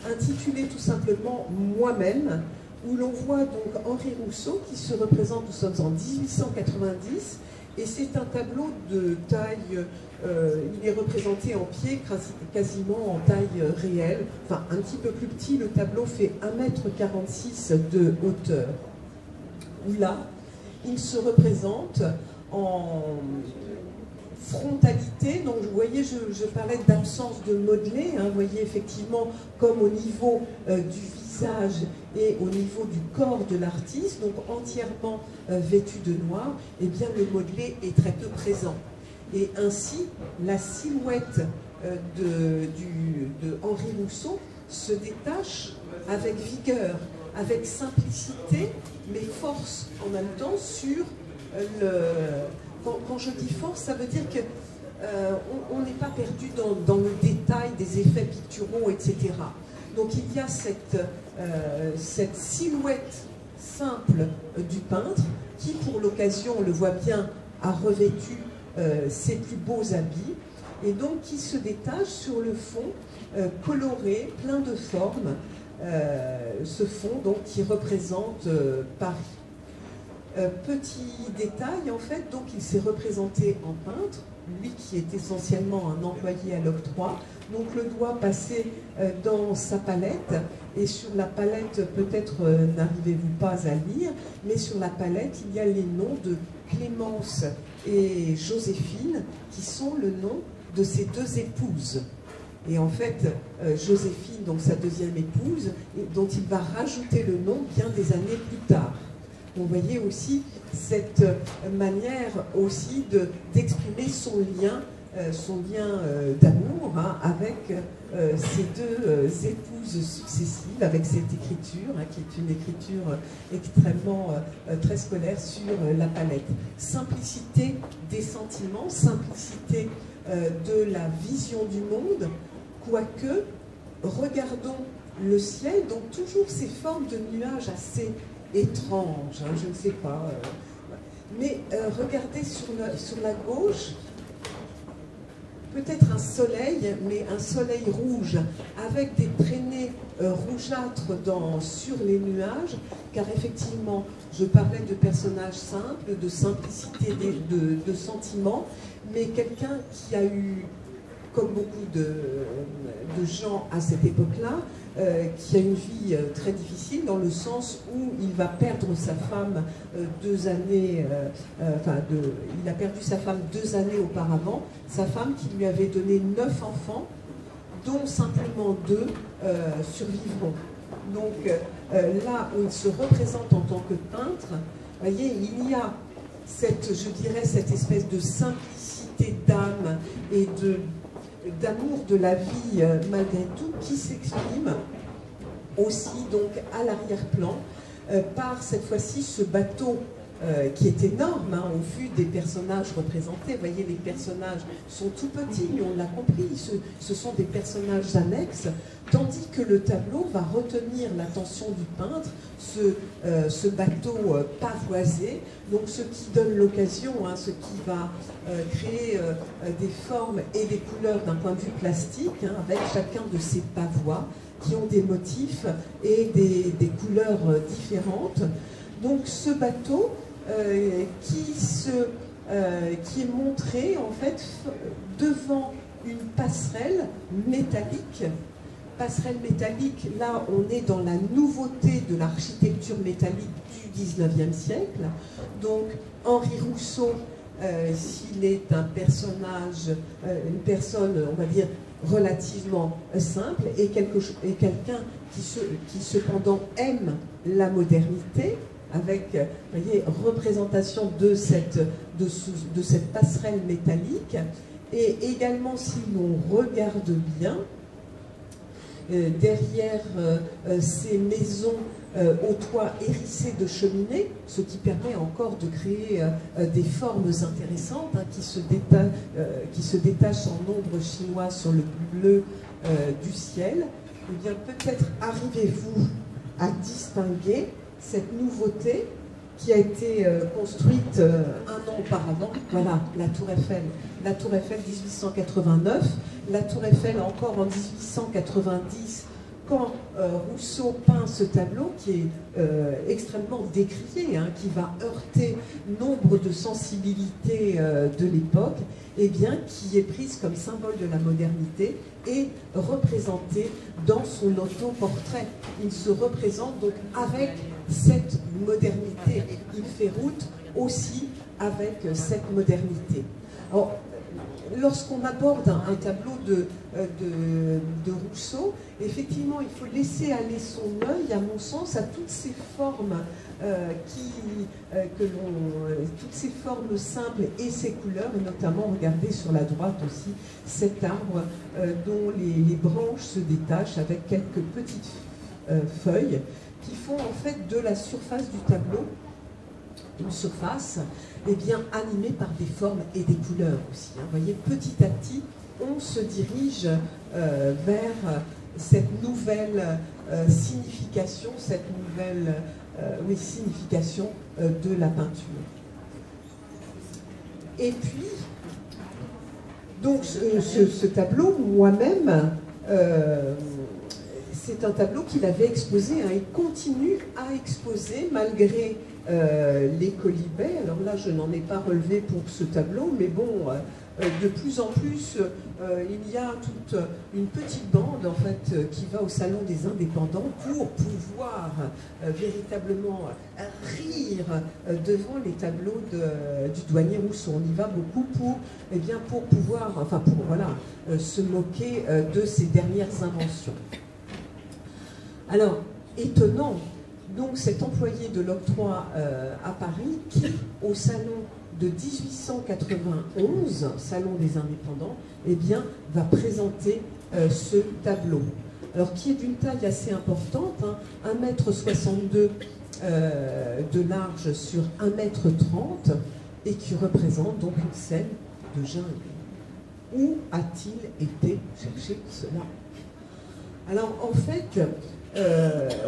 intitulé tout simplement « Moi-même », où l'on voit donc Henri Rousseau qui se représente, nous sommes en 1890, et c'est un tableau de taille, il est représenté en pied, quasiment en taille réelle, enfin un petit peu plus petit, le tableau fait 1,46 m de hauteur. Là, il se représente en frontalité, donc vous voyez, je parlais d'absence de modelé, hein, vous voyez effectivement comme au niveau du visage et au niveau du corps de l'artiste, donc entièrement vêtu de noir, eh bien le modelé est très peu présent. Et ainsi, la silhouette de Henri Rousseau se détache avec vigueur, avec simplicité, mais force en même temps sur le... Quand je dis force, ça veut dire qu'on n'est pas perdu dans le détail des effets picturaux, etc. Donc il y a cette silhouette simple du peintre qui, pour l'occasion, on le voit bien, a revêtu ses plus beaux habits et donc qui se détache sur le fond coloré, plein de formes, ce fond donc qui représente Paris. Petit détail, en fait, donc il s'est représenté en peintre, lui qui est essentiellement un employé à l'octroi, donc le doigt passé dans sa palette, et sur la palette, peut-être n'arrivez-vous pas à lire, mais sur la palette, il y a les noms de Clémence et Joséphine, qui sont le nom de ses deux épouses. Et en fait, Joséphine, donc sa deuxième épouse, dont il va rajouter le nom bien des années plus tard. Vous voyez aussi cette manière aussi d'exprimer son lien d'amour hein, avec ces deux épouses successives, avec cette écriture, hein, qui est une écriture extrêmement très scolaire sur la palette. Simplicité des sentiments, simplicité de la vision du monde, quoique, regardons le ciel, donc toujours ces formes de nuages assez étranges, hein, je ne sais pas. Mais regardez sur la gauche, peut-être un soleil, mais un soleil rouge, avec des traînées rougeâtres sur les nuages, car effectivement, je parlais de personnages simples, de simplicité, de sentiments, mais quelqu'un qui a eu, comme beaucoup de gens à cette époque-là, qui a une vie très difficile dans le sens où il va perdre sa femme 2 années, il a perdu sa femme 2 années auparavant, sa femme qui lui avait donné 9 enfants, dont simplement 2 survivront. Donc là où il se représente en tant que peintre, vous voyez, il y a je dirais, cette espèce de simplicité d'âme et d'amour de la vie malgré tout qui s'exprime aussi donc à l'arrière-plan par cette fois-ci ce bateau qui est énorme hein, au vu des personnages représentés. Vous voyez, les personnages sont tout petits, on l'a compris, ce sont des personnages annexes, tandis que le tableau va retenir l'attention du peintre, ce bateau pavoisé, donc ce qui donne l'occasion, hein, ce qui va créer des formes et des couleurs d'un point de vue plastique, hein, avec chacun de ces pavois qui ont des motifs et des couleurs différentes. Donc ce bateau qui est montré en fait devant une passerelle métallique passerelle métallique, là on est dans la nouveauté de l'architecture métallique du 19e siècle. Donc Henri Rousseau, s'il est un personnage, une personne, on va dire, relativement simple, et quelqu'un qui cependant aime la modernité, avec, vous voyez, représentation de cette passerelle métallique. Et également, si l'on regarde bien, derrière ces maisons au toit hérissé de cheminées, ce qui permet encore de créer des formes intéressantes, hein, qui se détachent en ombre chinois sur le bleu du ciel. Eh bien, peut-être arrivez-vous à distinguer cette nouveauté qui a été construite un an auparavant. Voilà, la Tour Eiffel. La Tour Eiffel 1889, la Tour Eiffel encore en 1890, quand Rousseau peint ce tableau qui est extrêmement décrié, hein, qui va heurter nombre de sensibilités de l'époque, et bien qui est prise comme symbole de la modernité et représentée dans son autoportrait. Il se représente donc avec cette modernité. Il fait route aussi avec cette modernité. Alors, lorsqu'on aborde un tableau de Rousseau, effectivement, il faut laisser aller son œil, à mon sens, à toutes ces formes toutes ces formes simples et ces couleurs, et notamment, regardez sur la droite aussi, cet arbre dont les branches se détachent avec quelques petites feuilles qui font en fait de la surface du tableau une surface bien animée par des formes et des couleurs aussi. Hein. Vous voyez, petit à petit, on se dirige vers cette nouvelle signification, signification de la peinture. Et puis, donc ce tableau, moi-même, c'est un tableau qu'il avait exposé, hein, et continue à exposer malgré les colibets. Alors là, je n'en ai pas relevé pour ce tableau, mais bon, de plus en plus, il y a toute une petite bande en fait qui va au Salon des Indépendants pour pouvoir véritablement rire devant les tableaux du douanier Rousseau. On y va beaucoup pour pouvoir, enfin pour voilà, se moquer de ses dernières inventions. Alors, étonnant, donc cet employé de l'octroi à Paris qui, au salon de 1891, Salon des Indépendants, eh bien, va présenter ce tableau. Alors, qui est d'une taille assez importante, hein, 1,62 m de large sur 1,30 m, et qui représente donc une scène de jungle. Où a-t-il été chercher cela? Alors, en fait,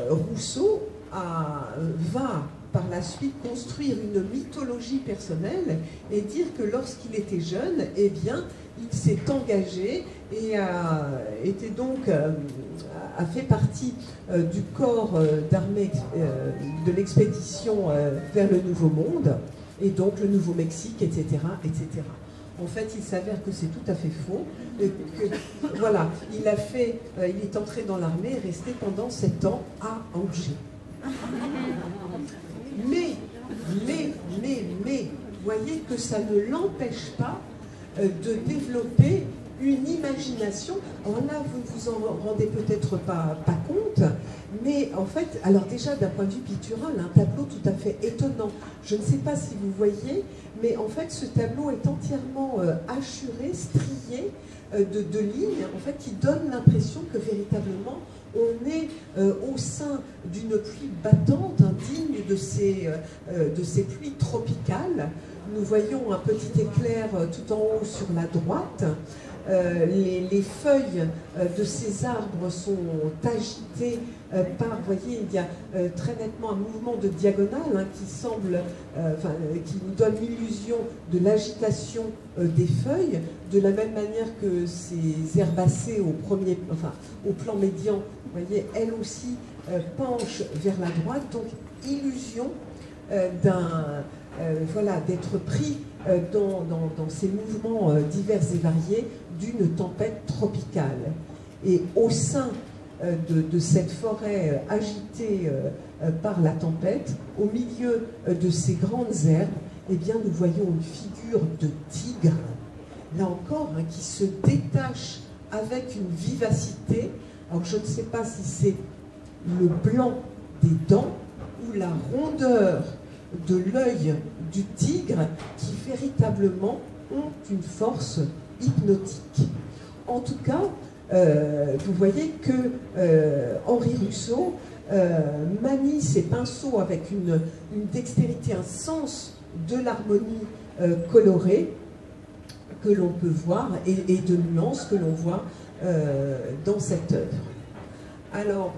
Rousseau va par la suite construire une mythologie personnelle et dire que lorsqu'il était jeune, eh bien, il s'est engagé et a fait partie du corps d'armée de l'expédition vers le Nouveau Monde, et donc le Nouveau-Mexique, etc., etc. En fait, il s'avère que c'est tout à fait faux. Voilà, il est entré dans l'armée et resté pendant 7 ans à Angers. Mais, voyez que ça ne l'empêche pas de développer une imagination. Alors là, vous ne vous en rendez peut-être pas compte, mais en fait, alors déjà d'un point de vue pictural, un tableau tout à fait étonnant. Je ne sais pas si vous voyez, mais en fait, ce tableau est entièrement hachuré, strié de lignes, en fait, qui donnent l'impression que véritablement, on est au sein d'une pluie battante, digne de ces pluies tropicales. Nous voyons un petit éclair tout en haut sur la droite. Les feuilles de ces arbres sont agitées par, vous voyez, il y a très nettement un mouvement de diagonale, hein, qui semble, qui nous donne l'illusion de l'agitation des feuilles, de la même manière que ces herbacées au plan médian, vous voyez, elles aussi penchent vers la droite, donc illusion d'être pris dans ces mouvements divers et variés d'une tempête tropicale. Et au sein de cette forêt agitée par la tempête, au milieu de ces grandes herbes, eh bien, nous voyons une figure de tigre, là encore, hein, qui se détache avec une vivacité. Alors, je ne sais pas si c'est le blanc des dents ou la rondeur de l'œil du tigre qui véritablement ont une force hypnotique. En tout cas, vous voyez que Henri Rousseau manie ses pinceaux avec une dextérité, un sens de l'harmonie colorée que l'on peut voir et de nuances que l'on voit dans cette œuvre. Alors,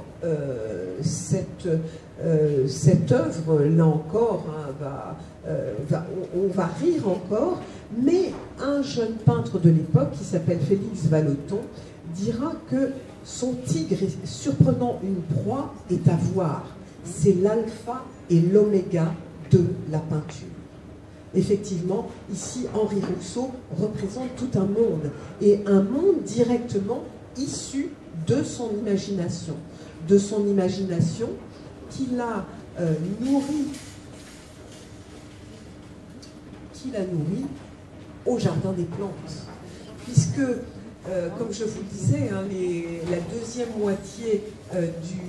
cette œuvre, là encore, hein, on va rire encore, mais un jeune peintre de l'époque qui s'appelle Félix Vallotton dira que son tigre surprenant une proie est à voir. C'est l'alpha et l'oméga de la peinture. Effectivement, ici, Henri Rousseau représente tout un monde, et un monde directement issu de son imagination qu'il a nourri au Jardin des Plantes, puisque, comme je vous le disais, hein, la deuxième moitié du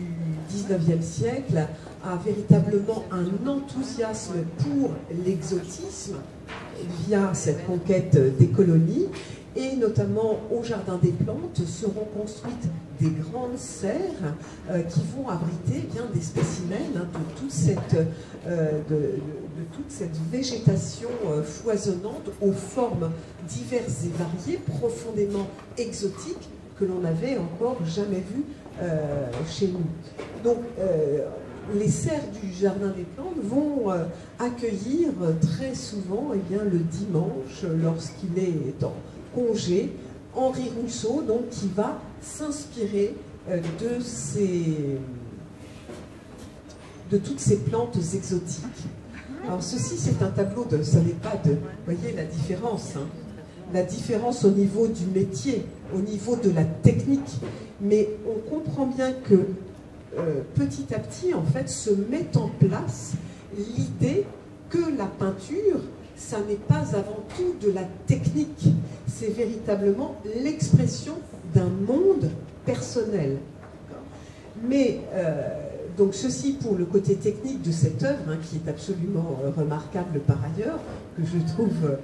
XIXe siècle a véritablement un enthousiasme pour l'exotisme via cette conquête des colonies, et notamment au Jardin des Plantes seront construites des grandes serres qui vont abriter bien des spécimens hein, de toute cette végétation foisonnante aux formes diverses et variées, profondément exotiques, que l'on n'avait encore jamais vues chez nous. Donc, les serres du Jardin des Plantes vont accueillir très souvent eh bien, le dimanche, lorsqu'il est en congé, Henri Rousseau, donc, qui va s'inspirer de toutes ces plantes exotiques. Alors ceci, c'est un tableau de, ça n'est pas de, vous voyez la différence, hein, la différence au niveau du métier, au niveau de la technique, mais on comprend bien que petit à petit, en fait, se met en place l'idée que la peinture, ça n'est pas avant tout de la technique, c'est véritablement l'expression d'un monde personnel. Mais, donc ceci pour le côté technique de cette œuvre, hein, qui est absolument remarquable par ailleurs, que je trouve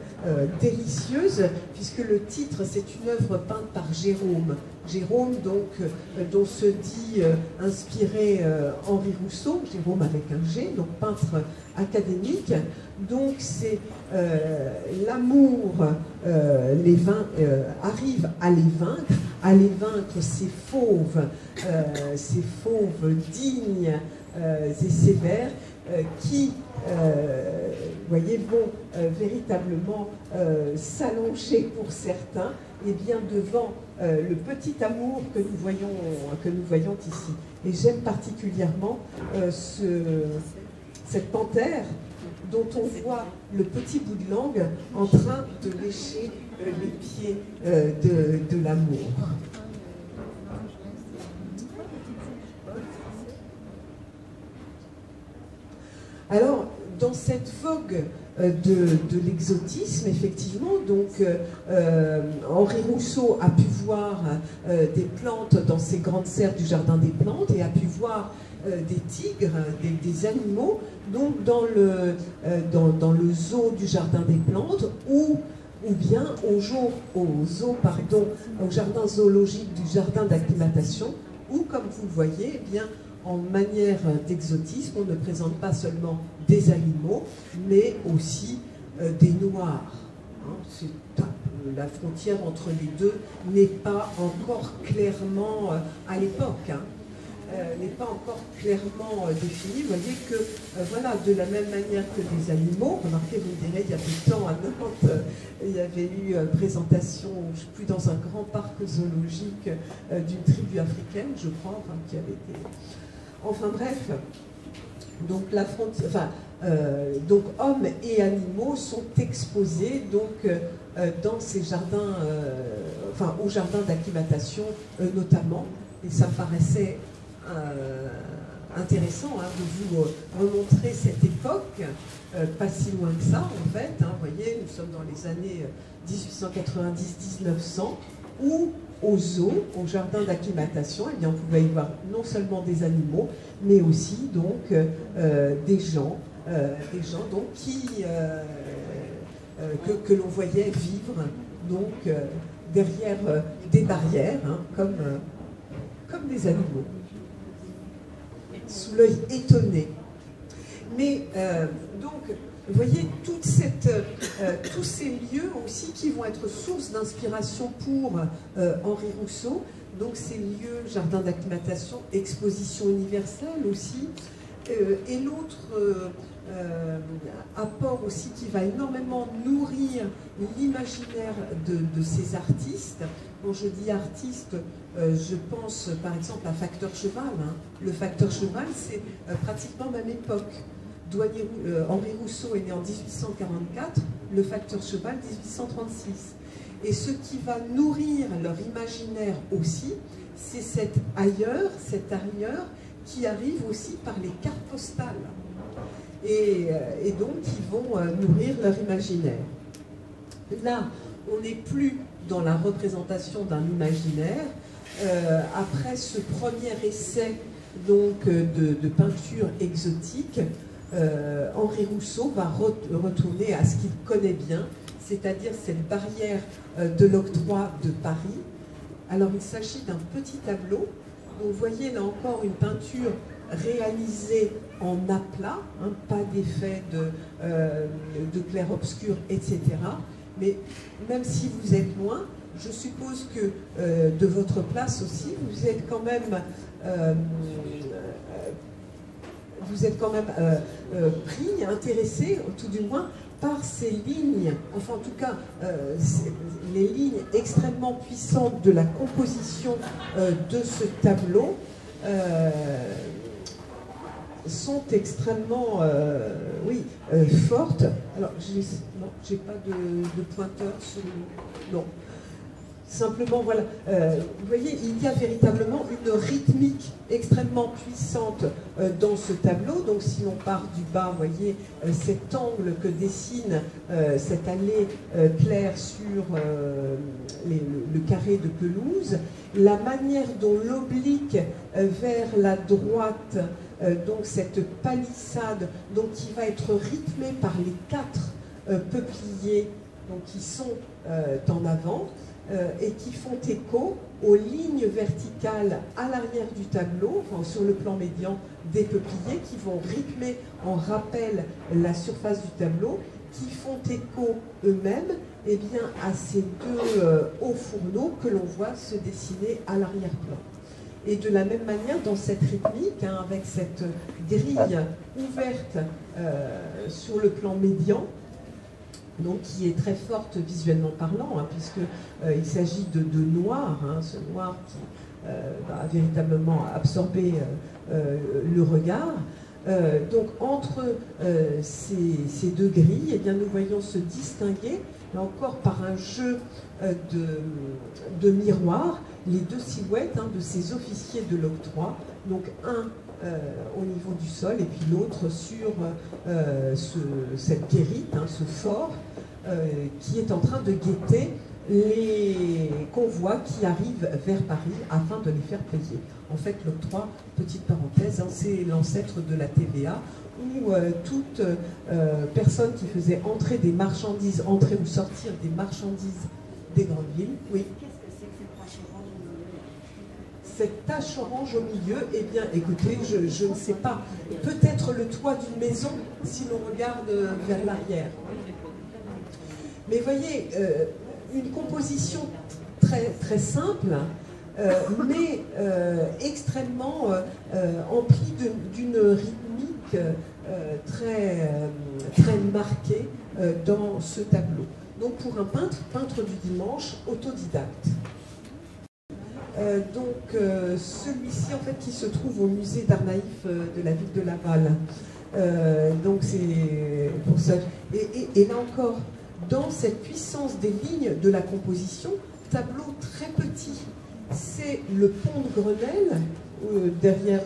délicieuse, puisque le titre, c'est une œuvre peinte par Jérôme. Jérôme, donc, dont se dit inspiré Henri Rousseau, Jérôme avec un G, donc peintre académique. Donc c'est l'amour arrive à les vaincre ces fauves dignes et sévères qui, voyez, vont véritablement s'allonger pour certains, et bien devant le petit amour que nous voyons ici. Et j'aime particulièrement cette panthère dont on voit le petit bout de langue en train de lécher les pieds de l'amour. Alors, dans cette vogue de l'exotisme, effectivement, donc Henri Rousseau a pu voir des plantes dans ces grandes serres du Jardin des Plantes et a pu voir des tigres, des animaux, donc dans le zoo du Jardin des Plantes ou bien au jardin zoologique du Jardin d'acclimatation, où, comme vous le voyez, eh bien, en manière d'exotisme, on ne présente pas seulement des animaux, mais aussi des noirs. Hein, la frontière entre les deux n'est pas encore clairement, à l'époque, hein, n'est pas encore clairement définie. Vous voyez que, voilà, de la même manière que les animaux, remarquez, vous me direz, il y a peu de temps à Nantes, il y avait eu une présentation, je ne sais plus, dans un grand parc zoologique d'une tribu africaine, je crois, enfin, qui avait été... Enfin bref, donc la frontière, donc hommes et animaux sont exposés donc dans ces jardins, enfin au jardin d'acclimatation notamment, et ça me paraissait intéressant de vous remontrer cette époque, pas si loin que ça en fait, vous voyez, nous sommes dans les années 1890-1900, où au zoo, au jardin d'acclimatation, eh bien, on pouvait y voir non seulement des animaux, mais aussi donc des gens donc, que l'on voyait vivre donc, derrière des barrières, comme des animaux, sous l'œil étonné. Mais donc, vous voyez, tous ces lieux aussi qui vont être source d'inspiration pour Henri Rousseau, donc ces lieux, jardin d'acclimatation, exposition universelle aussi, et l'autre apport aussi qui va énormément nourrir l'imaginaire de ces artistes. Quand je dis artiste, je pense par exemple à Facteur Cheval. Le Facteur Cheval, c'est pratiquement même époque. Henri Rousseau est né en 1844, le Facteur Cheval 1836. Et ce qui va nourrir leur imaginaire aussi, c'est cet ailleurs qui arrive aussi par les cartes postales. Et donc qui vont nourrir leur imaginaire. Là, on n'est plus dans la représentation d'un imaginaire. Après ce premier essai donc, de peinture exotique, Henri Rousseau va retourner à ce qu'il connaît bien, c'est-à-dire cette barrière de l'octroi de Paris. Alors il s'agit d'un petit tableau. Vous voyez là encore une peinture réalisée en aplat, pas d'effet de clair-obscur, etc. Mais même si vous êtes loin, je suppose que de votre place aussi, vous êtes quand même pris, intéressé, tout du moins, par ces lignes, enfin en tout cas les lignes extrêmement puissantes de la composition de ce tableau sont extrêmement fortes. Alors, j'ai pas de pointeur sur le... Non. Simplement, voilà, vous voyez, il y a véritablement une rythmique extrêmement puissante dans ce tableau. Donc, si l'on part du bas, vous voyez, cet angle que dessine cette allée claire sur le carré de pelouse, la manière dont l'oblique vers la droite, donc cette palissade, donc qui va être rythmée par les 4 peupliers donc, qui sont en avant, et qui font écho aux lignes verticales à l'arrière du tableau, enfin, sur le plan médian des peupliers, qui vont rythmer en rappel la surface du tableau, qui font écho eux-mêmes à ces 2 hauts fourneaux que l'on voit se dessiner à l'arrière-plan. Et de la même manière, dans cette rythmique, avec cette grille ouverte sur le plan médian, donc qui est très forte visuellement parlant, puisqu'il s'agit de noir, ce noir qui va véritablement absorber le regard. Donc entre ces 2 grilles, eh bien, nous voyons se distinguer, là encore par un jeu de miroirs, les 2 silhouettes de ces officiers de l'octroi, donc un au niveau du sol et puis l'autre sur cette guérite, ce fort, qui est en train de guetter les convois qui arrivent vers Paris afin de les faire payer. En fait, l'octroi, petite parenthèse, c'est l'ancêtre de la TVA, où toute personne qui faisait entrer des marchandises, entrer ou sortir des marchandises des grandes villes, oui. Cette tache orange au milieu, eh bien, écoutez, je ne sais pas, peut-être le toit d'une maison si l'on regarde vers l'arrière. Mais voyez, une composition très, très simple, mais extrêmement emplie d'une rythmique très, très marquée dans ce tableau. Donc pour un peintre du dimanche, autodidacte. Celui-ci en fait qui se trouve au musée d'art naïf de la ville de Laval. Donc c'est pour ça. Et là encore, dans cette puissance des lignes de la composition, tableau très petit. C'est le pont de Grenelle, derrière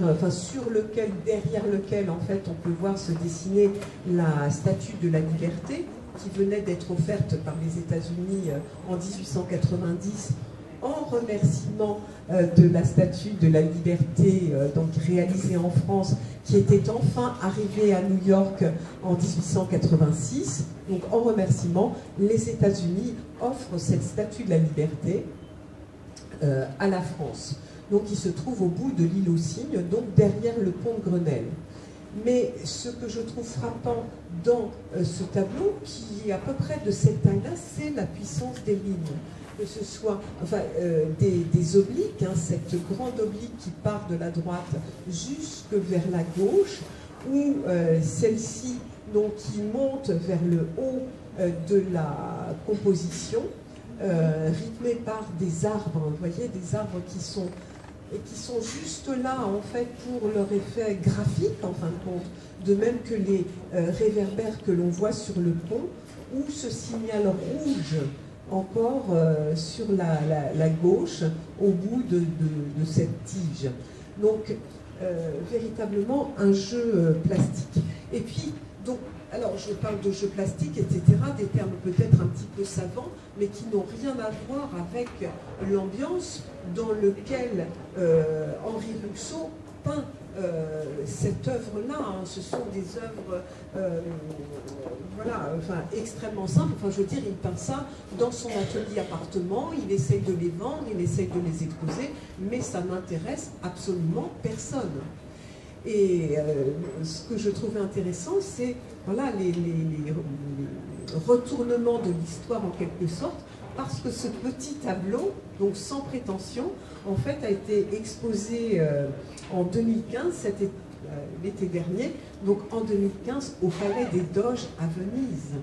lequel en fait on peut voir se dessiner la statue de la liberté qui venait d'être offerte par les États-Unis en 1890 en remerciement de la statue de la liberté donc réalisée en France, qui était enfin arrivée à New York en 1886. Donc en remerciement, les États-Unis offrent cette statue de la liberté à la France. Donc il se trouve au bout de l'île aux Cygnes, donc derrière le pont de Grenelle. Mais ce que je trouve frappant dans ce tableau, qui est à peu près de cette taille-là, c'est la puissance des lignes. Que ce soit des obliques, hein, cette grande oblique qui part de la droite jusque vers la gauche, ou celle-ci qui monte vers le haut de la composition, rythmée par des arbres, vous voyez, des arbres qui sont juste là en fait pour leur effet graphique en fin de compte, de même que les réverbères que l'on voit sur le pont, ou ce signal rouge encore sur la gauche au bout de cette tige. Donc véritablement un jeu plastique. Et puis donc, alors je parle de jeu plastique, etc., des termes peut-être un petit peu savants, mais qui n'ont rien à voir avec l'ambiance dans laquelle Henri Rousseau peint cette œuvre-là. Hein. Ce sont des œuvres extrêmement simples. Enfin, je veux dire, il peint ça dans son atelier-appartement, il essaye de les vendre, il essaye de les exposer, mais ça n'intéresse absolument personne. Et ce que je trouvais intéressant, c'est voilà, les retournements de l'histoire en quelque sorte, parce que ce petit tableau, donc sans prétention, en fait a été exposé en 2015, l'été dernier, donc en 2015 au Palais des Doges à Venise.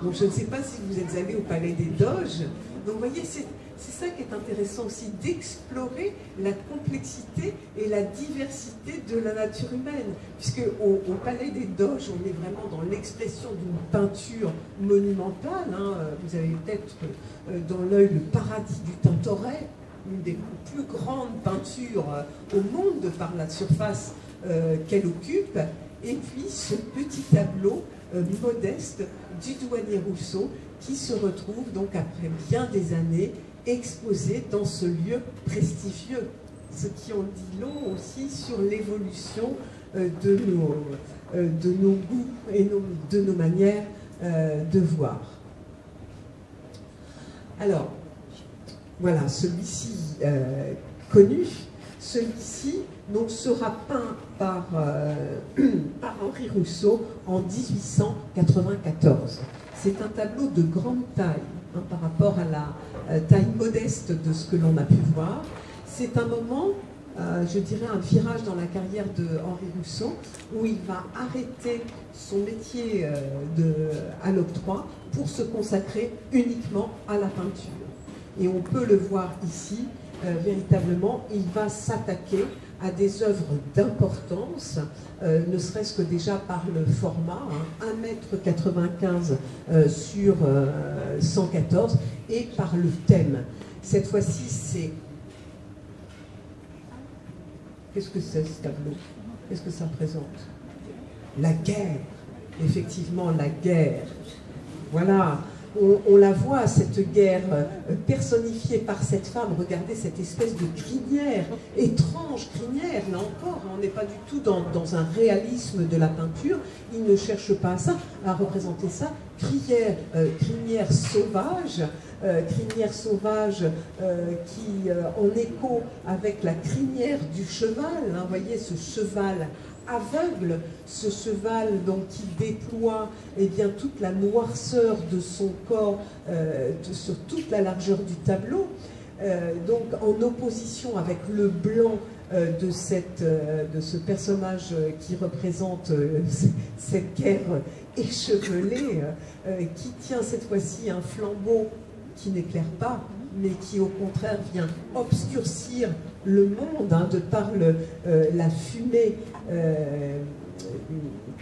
Donc je ne sais pas si vous êtes allé au Palais des Doges. Donc vous voyez, c'est ça qui est intéressant aussi, d'explorer la complexité et la diversité de la nature humaine. Puisque au Palais des Doges, on est vraiment dans l'expression d'une peinture monumentale. Hein. Vous avez peut-être dans l'œil le paradis du Tintoret, une des plus grandes peintures au monde par la surface qu'elle occupe. Et puis ce petit tableau modeste du douanier Rousseau qui se retrouve donc après bien des années exposé dans ce lieu prestigieux, ce qui en dit long aussi sur l'évolution de nos goûts et de nos manières de voir. Alors, voilà, celui-ci connu, celui-ci donc sera peint par Henri Rousseau en 1894. C'est un tableau de grande taille hein, par rapport à la taille modeste de ce que l'on a pu voir. C'est un moment, je dirais un virage dans la carrière de Henri Rousseau, où il va arrêter son métier à l'octroi pour se consacrer uniquement à la peinture. Et on peut le voir ici, véritablement, il va s'attaquer à des œuvres d'importance, ne serait-ce que déjà par le format, hein, 1,95 m sur 114, et par le thème. Cette fois-ci, c'est... Qu'est-ce que c'est ce tableau? Qu'est-ce que ça représente? La guerre, effectivement, la guerre. Voilà. On la voit, cette guerre personnifiée par cette femme. Regardez cette espèce de crinière, étrange crinière. Là encore, on n'est pas du tout dans un réalisme de la peinture. Il ne cherche pas à ça, à représenter ça. Crinière sauvage, qui, en écho avec la crinière du cheval. Hein, vous voyez ce cheval aveugle, ce cheval donc, qui déploie eh bien, toute la noirceur de son corps sur toute la largeur du tableau, donc en opposition avec le blanc de ce personnage qui représente cette guerre échevelée, qui tient cette fois-ci un flambeau qui n'éclaire pas, mais qui au contraire vient obscurcir le monde hein, de par la fumée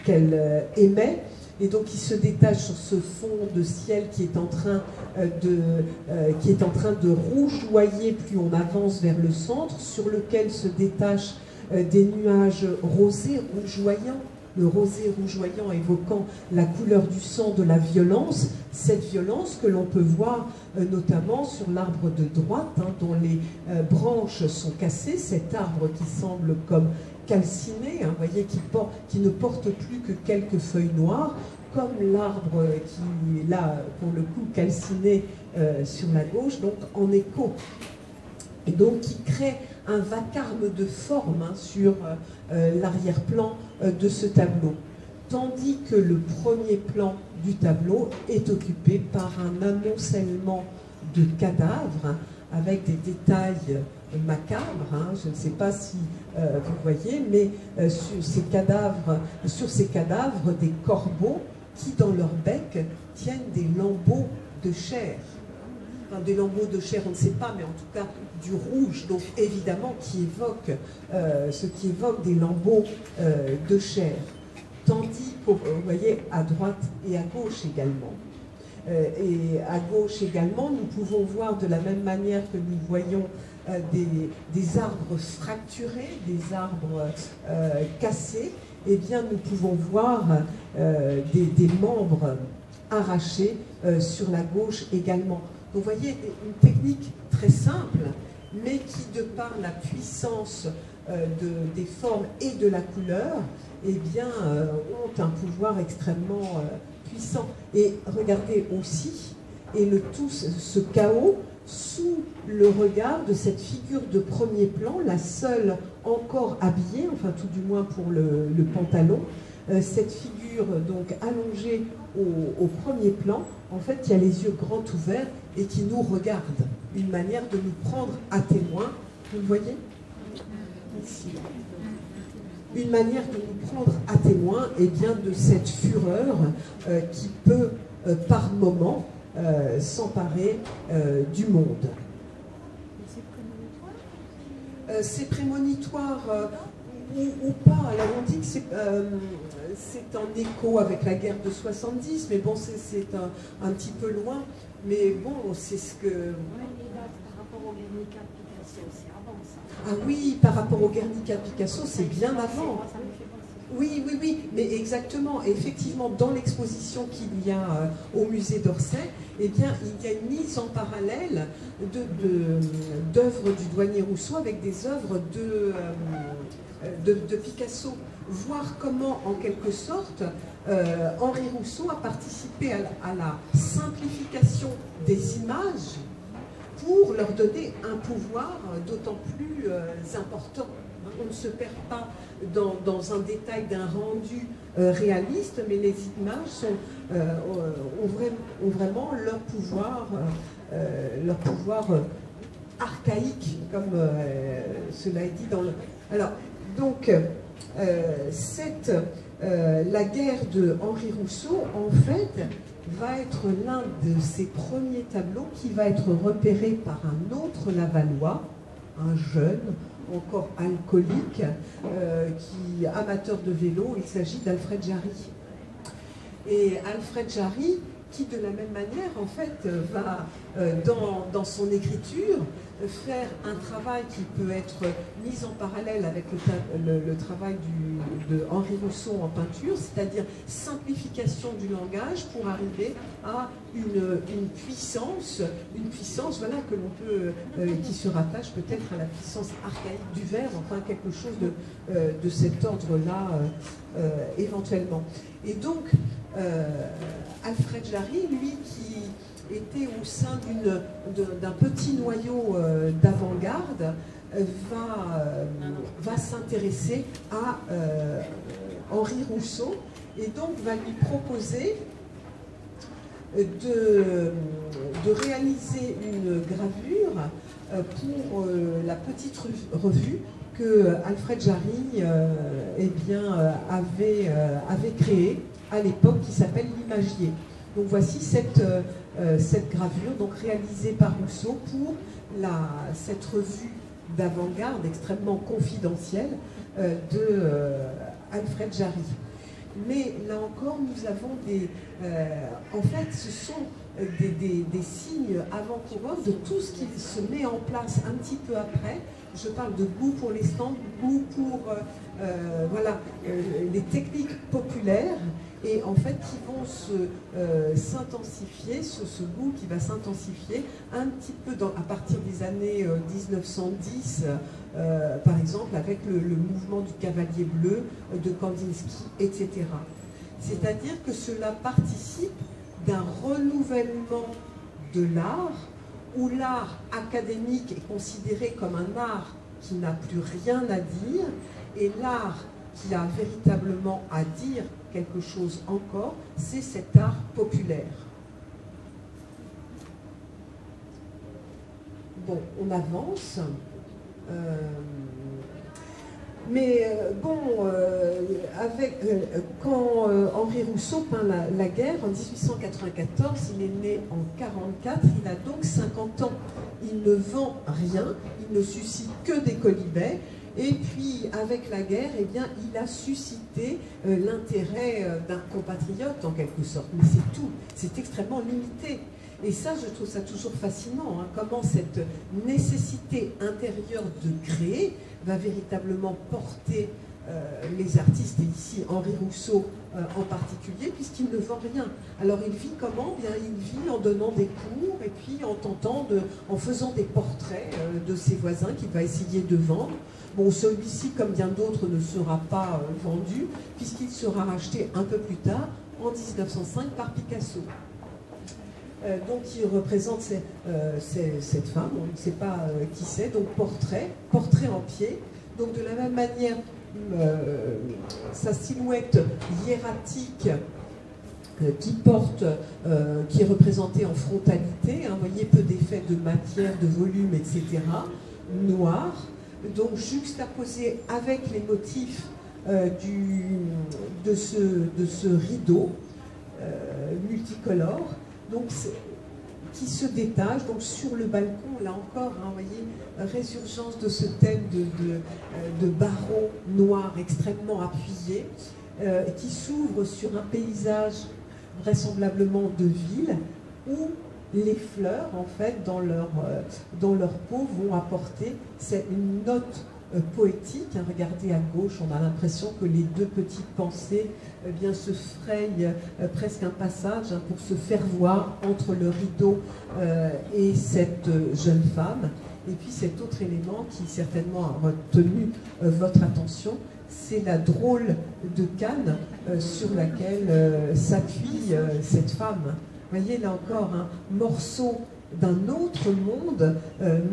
qu'elle émet. et donc il se détache sur ce fond de ciel qui est en train de rougeoyer plus on avance vers le centre, sur lequel se détachent des nuages rosés rougeoyants, le rosé rougeoyant évoquant la couleur du sang de la violence, cette violence que l'on peut voir notamment sur l'arbre de droite, hein, dont les branches sont cassées, cet arbre qui semble comme calciné, hein, voyez, qui ne porte plus que quelques feuilles noires, comme l'arbre qui est là, pour le coup, calciné sur la gauche, donc en écho. Et donc qui crée un vacarme de forme, hein, sur l'arrière-plan de ce tableau. Tandis que le premier plan du tableau est occupé par un amoncellement de cadavres, hein, avec des détails macabres, hein, je ne sais pas si vous voyez, mais sur ces cadavres, des corbeaux qui, dans leur bec, tiennent des lambeaux de chair. Enfin, des lambeaux de chair, on ne sait pas, mais en tout cas du rouge, donc évidemment ce qui évoque des lambeaux de chair. Tandis que, vous voyez, à droite et à gauche également. Et à gauche également, nous pouvons voir de la même manière que nous voyons des arbres fracturés, des arbres cassés, eh bien nous pouvons voir des membres arrachés sur la gauche également. Vous voyez, une technique très simple, mais qui, de par la puissance des formes et de la couleur, eh bien, ont un pouvoir extrêmement puissant. Et regardez aussi, et le tout, ce chaos, sous le regard de cette figure de premier plan, la seule encore habillée, enfin tout du moins pour le pantalon, cette figure donc allongée au premier plan, en fait, il y a les yeux grands ouverts et qui nous regarde, une manière de nous prendre à témoin, vous le voyez ici. Une manière de nous prendre à témoin, et bien, de cette fureur qui peut, par moment, s'emparer du monde. C'est prémonitoire ou pas. Alors on dit que c'est en écho avec la guerre de 70, mais bon, c'est un petit peu loin. Mais bon, c'est ce que... Par rapport au Guernica de Picasso, c'est avant ça. Ah oui, par rapport au Guernica de Picasso, c'est bien avant. Oui, oui, oui, mais exactement. Et effectivement, dans l'exposition qu'il y a au musée d'Orsay, eh bien, il y a une mise en parallèle d'œuvres du douanier Rousseau avec des œuvres de Picasso. Voir comment, en quelque sorte, Henri Rousseau a participé à la simplification des images pour leur donner un pouvoir d'autant plus important. On ne se perd pas dans un détail d'un rendu réaliste, mais les images ont vraiment leur pouvoir archaïque, comme cela est dit dans le... Alors, donc, la guerre de Henri Rousseau, en fait, va être l'un de ses premiers tableaux qui va être repéré par un autre Lavallois, un jeune, encore alcoolique, amateur de vélo. Il s'agit d'Alfred Jarry. Et Alfred Jarry, qui de la même manière, en fait, va, dans son écriture, faire un travail qui peut être mis en parallèle avec le travail de Henri Rousseau en peinture, c'est-à-dire simplification du langage pour arriver à une puissance, voilà, que l'on peut, qui se rattache peut-être à la puissance archaïque du verbe, enfin quelque chose de cet ordre-là éventuellement. Et donc, Alfred Jarry, lui, qui était au sein d'un petit noyau d'avant-garde, va s'intéresser à Henri Rousseau et donc va lui proposer de réaliser une gravure pour la petite revue que Alfred Jarry avait créée à l'époque, qui s'appelle l'Imagier. Donc voici cette gravure, donc réalisée par Rousseau pour cette revue d'avant-garde extrêmement confidentielle de Alfred Jarry. Mais là encore, nous avons des... en fait, ce sont des signes avant-coureurs de tout ce qui se met en place un petit peu après. Je parle de goût pour les stands, goût pour voilà, les techniques populaires, et en fait qui vont s'intensifier, ce goût qui va s'intensifier un petit peu à partir des années 1910, par exemple avec le mouvement du Cavalier Bleu, de Kandinsky, etc. C'est-à-dire que cela participe d'un renouvellement de l'art, où l'art académique est considéré comme un art qui n'a plus rien à dire, et l'art qui a véritablement à dire quelque chose encore, c'est cet art populaire. Bon, on avance. Quand Henri Rousseau peint la guerre en 1894, il est né en 1944, il a donc 50 ans. Il ne vend rien, il ne suscite que des quolibets. Et puis, avec la guerre, eh bien, il a suscité l'intérêt d'un compatriote, en quelque sorte. Mais c'est tout, c'est extrêmement limité. Et ça, je trouve ça toujours fascinant, hein, comment cette nécessité intérieure de créer va véritablement porter les artistes, et ici Henri Rousseau en particulier, puisqu'il ne vend rien. Alors il vit comment? Bien, il vit en donnant des cours, et puis en faisant des portraits de ses voisins qu'il va essayer de vendre. Bon, celui-ci, comme bien d'autres, ne sera pas vendu, puisqu'il sera racheté un peu plus tard, en 1905, par Picasso. Donc il représente cette femme, on ne sait pas qui c'est, donc portrait en pied. Donc de la même manière, sa silhouette hiératique qui est représentée en frontalité, hein, vous voyez, peu d'effets de matière, de volume, etc., noir, donc juxtaposé avec les motifs de ce rideau multicolore, donc qui se détache. Donc sur le balcon, là encore, hein, vous voyez, résurgence de ce thème de barreaux noirs extrêmement appuyés, qui s'ouvre sur un paysage vraisemblablement de ville, où les fleurs, en fait, dans leur peau, vont apporter une note poétique. Hein. Regardez à gauche, on a l'impression que les deux petites pensées bien, se frayent presque un passage, hein, pour se faire voir entre le rideau et cette jeune femme. Et puis cet autre élément qui certainement a retenu votre attention, c'est la drôle de canne sur laquelle s'appuie cette femme. Vous voyez là encore un morceau d'un autre monde,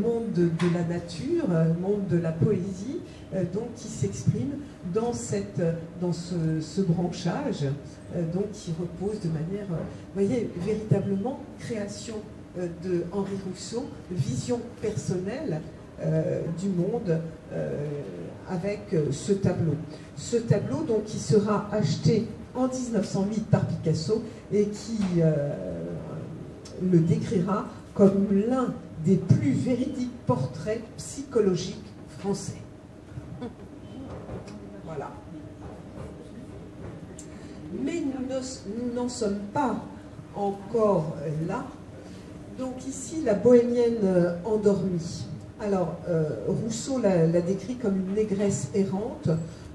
monde de la nature, monde de la poésie, donc qui s'exprime dans ce branchage, donc qui repose de manière, vous voyez, véritablement création de Henri Rousseau, vision personnelle du monde avec ce tableau. Ce tableau donc qui sera acheté en 1908 par Picasso et qui le décrira comme l'un des plus véridiques portraits psychologiques français. Voilà. Mais nous n'en sommes pas encore là. Donc ici, la bohémienne endormie. Alors, Rousseau la décrit comme une négresse errante,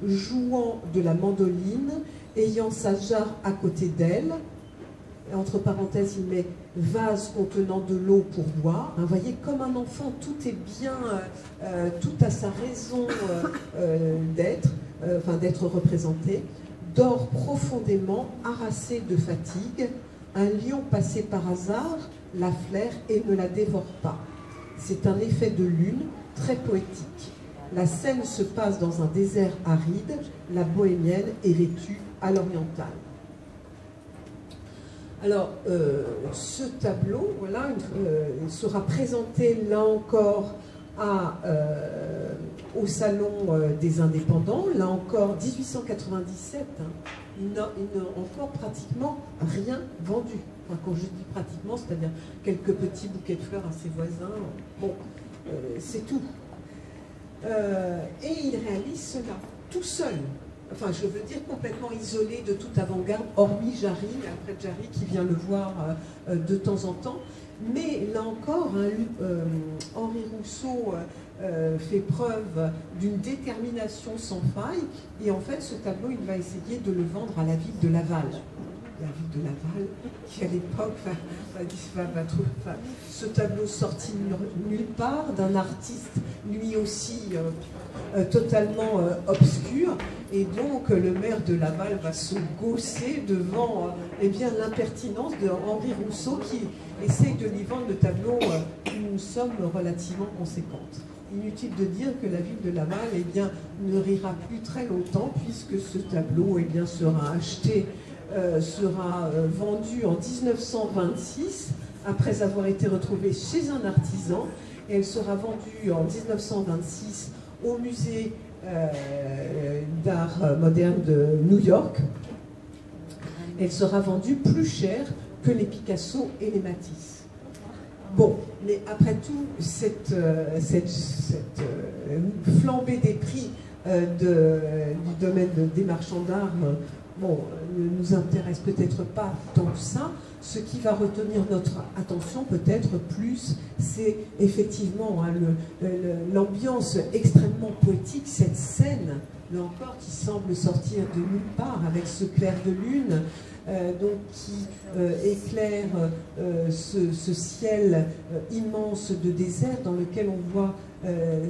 jouant de la mandoline, ayant sa jarre à côté d'elle. Entre parenthèses, il met vase contenant de l'eau pour boire. Vous voyez, comme un enfant, tout est bien, tout a sa raison d'être représenté. Dort profondément, harassé de fatigue. Un lion passé par hasard la flaire et ne la dévore pas. C'est un effet de lune très poétique. La scène se passe dans un désert aride. La bohémienne est vêtue à l'orientale. Alors, ce tableau, voilà, sera présenté là encore au Salon des Indépendants, là encore 1897, hein, il n'a encore pratiquement rien vendu. Enfin, quand je dis pratiquement, c'est-à-dire quelques petits bouquets de fleurs à ses voisins, bon, c'est tout. Et il réalise cela tout seul. enfin je veux dire complètement isolé de toute avant-garde, hormis Jarry, Alfred Jarry qui vient le voir de temps en temps. Mais là encore, hein, Henri Rousseau fait preuve d'une détermination sans faille, et en fait ce tableau, il va essayer de le vendre à la ville de Laval. La ville de Laval, qui à l'époque va trouver ce tableau sorti nulle part, d'un artiste lui aussi totalement obscur, et donc le maire de Laval va se gausser devant eh bien l'impertinence de Henri Rousseau qui essaye de lui vendre le tableau une somme relativement conséquente. Inutile de dire que la ville de Laval eh bien, ne rira plus très longtemps, puisque ce tableau eh bien, sera acheté, sera vendu en 1926, après avoir été retrouvé chez un artisan, et elle sera vendue en 1926 au musée d'art moderne de New York. Elle sera vendue plus cher que les Picasso et les Matisse. Bon, mais après tout, cette flambée des prix du domaine des marchands d'art bon, ne nous intéresse peut-être pas tant que ça. Ce qui va retenir notre attention peut-être plus, c'est effectivement hein, l'ambiance extrêmement poétique, cette scène, là encore, qui semble sortir de nulle part, avec ce clair de lune, donc qui éclaire ce ciel immense de désert dans lequel on voit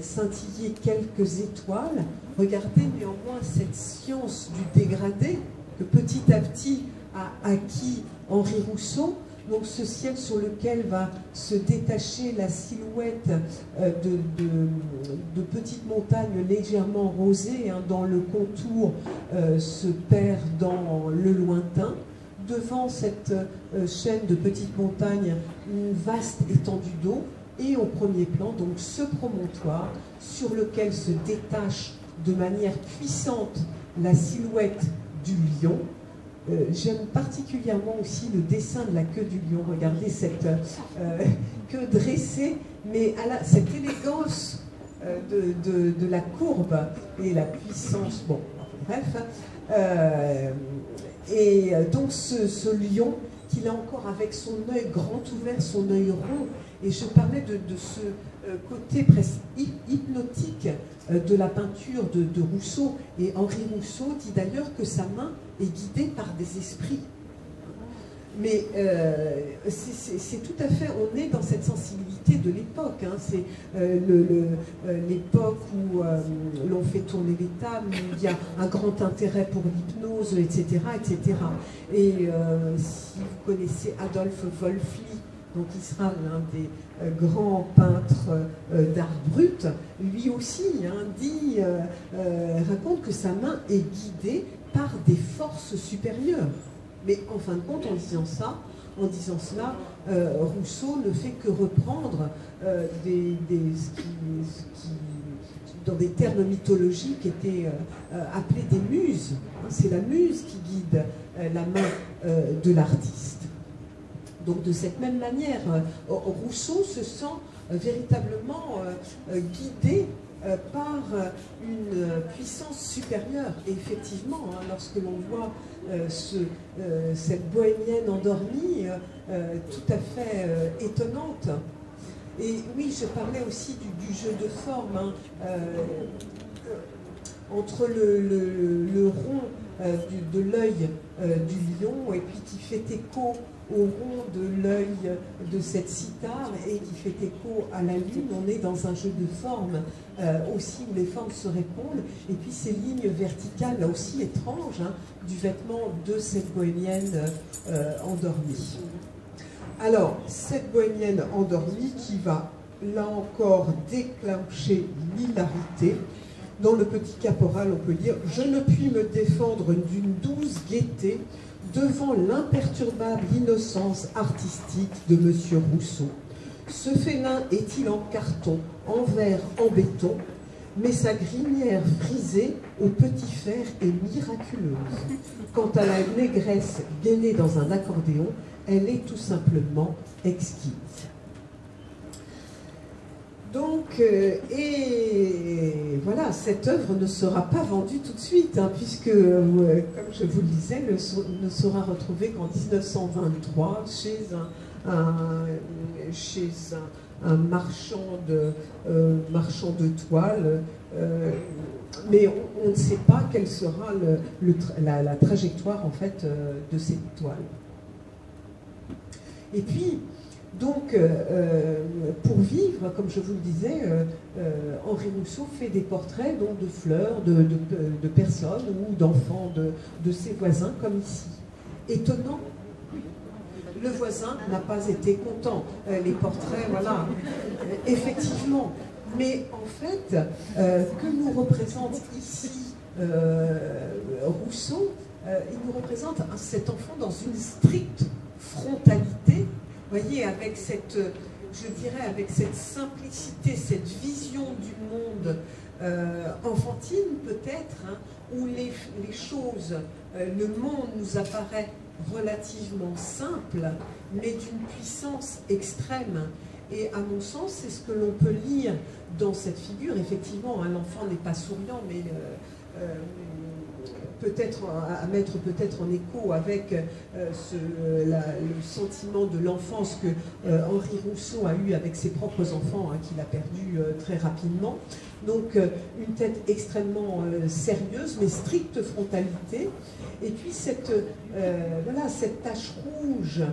scintiller quelques étoiles. Regardez néanmoins cette science du dégradé que petit à petit a acquis Henri Rousseau, donc ce ciel sur lequel va se détacher la silhouette de petites montagnes légèrement rosées, hein, dont le contour se perd dans le lointain. Devant cette chaîne de petites montagnes, une vaste étendue d'eau, et au premier plan, donc ce promontoire sur lequel se détache de manière puissante la silhouette du lion. J'aime particulièrement aussi le dessin de la queue du lion. Regardez cette queue dressée, mais cette élégance de la courbe et la puissance. Bon, bref. Et donc ce lion, qui là encore avec son œil grand ouvert, son œil rond, et je parlais de ce côté presque hypnotique de la peinture de Rousseau, et Henri Rousseau dit d'ailleurs que sa main est guidée par des esprits. Mais c'est tout à fait, on est dans cette sensibilité de l'époque, hein, c'est l'époque où l'on fait tourner les tables, où il y a un grand intérêt pour l'hypnose, etc., etc. Et si vous connaissez Adolphe Wolfli, donc il sera l'un des grands peintres d'art brut, lui aussi raconte que sa main est guidée par des forces supérieures. Mais en fin de compte, en disant cela, Rousseau ne fait que reprendre dans des termes mythologiques étaient appelés des muses. C'est la muse qui guide la main de l'artiste. Donc de cette même manière, Rousseau se sent véritablement guidé par une puissance supérieure. Et effectivement, hein, lorsque l'on voit cette bohémienne endormie, tout à fait étonnante. Et oui, je parlais aussi du jeu de forme, hein, entre le rond de l'œil du lion, et puis qui fait écho au rond de l'œil de cette cithare, et qui fait écho à la lune. On est dans un jeu de formes aussi où les formes se répondent, et puis ces lignes verticales, là aussi étranges, hein, du vêtement de cette bohémienne endormie. Alors, cette bohémienne endormie qui va, là encore, déclencher l'hilarité. Dans le petit caporal, on peut lire « Je ne puis me défendre d'une douce gaieté devant l'imperturbable innocence artistique de M. Rousseau. Ce félin est-il en carton, en verre, en béton, mais sa grinière frisée au petit fer est miraculeuse. Quant à la négresse gainée dans un accordéon, elle est tout simplement exquise. » Donc, et voilà, cette œuvre ne sera pas vendue tout de suite, hein, puisque, comme je vous le disais, ne sera retrouvée qu'en 1923 chez un marchand de toile. Mais on ne sait pas quelle sera la trajectoire en fait de cette toile. Et puis, donc, pour vivre, comme je vous le disais, Henri Rousseau fait des portraits donc, de fleurs, de personnes ou d'enfants de ses voisins, comme ici. Étonnant, le voisin n'a pas été content. Les portraits, voilà, effectivement. Mais en fait, que nous représente ici Rousseau, il nous représente cet enfant dans une stricte frontalité. Vous voyez, avec cette, je dirais, avec cette simplicité, cette vision du monde enfantine peut-être, hein, où les choses, le monde nous apparaît relativement simple, mais d'une puissance extrême. Et à mon sens, c'est ce que l'on peut lire dans cette figure. Effectivement, hein, l'enfant n'est pas souriant, mais peut-être à mettre peut-être en écho avec le sentiment de l'enfance que Henri Rousseau a eu avec ses propres enfants, hein, qu'il a perdu très rapidement. Donc une tête extrêmement sérieuse, mais stricte frontalité. Et puis voilà, cette tache rouge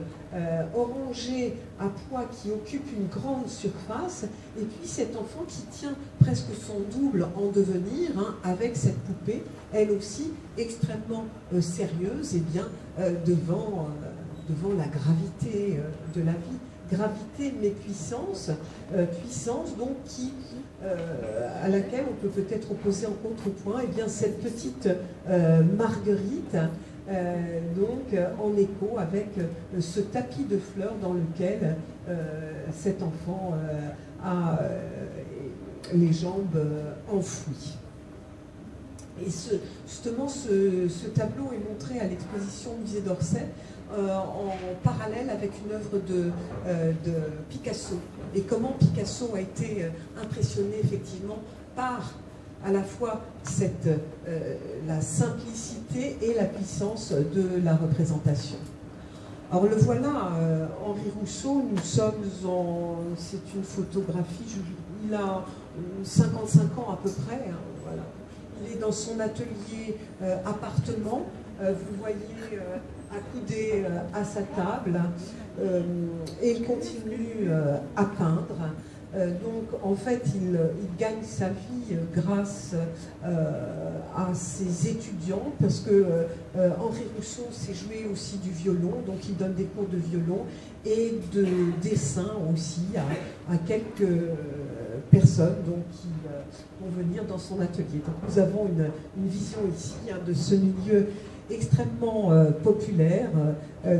orangée à pois qui occupe une grande surface, et puis cet enfant qui tient presque son double en devenir, hein, avec cette poupée, elle aussi extrêmement sérieuse, et bien devant la gravité de la vie. Gravité mais puissance, puissance donc à laquelle on peut peut-être opposer en contrepoint et bien cette petite Marguerite, donc en écho avec ce tapis de fleurs dans lequel cet enfant a les jambes enfouies. Et justement, ce tableau est montré à l'exposition au musée d'Orsay en parallèle avec une œuvre de Picasso. Et comment Picasso a été impressionné effectivement par à la fois la simplicité et la puissance de la représentation. Alors le voilà, Henri Rousseau, nous sommes c'est une photographie, il a 55 ans à peu près, hein, voilà. Il est dans son atelier appartement, vous voyez accoudé à sa table, et il continue à peindre. Donc en fait il gagne sa vie grâce à ses étudiants, parce que Henri Rousseau s'est joué aussi du violon, donc il donne des cours de violon et de dessin aussi à quelques personnes donc, qui vont venir dans son atelier. Donc nous avons une vision ici, hein, de ce milieu extrêmement populaire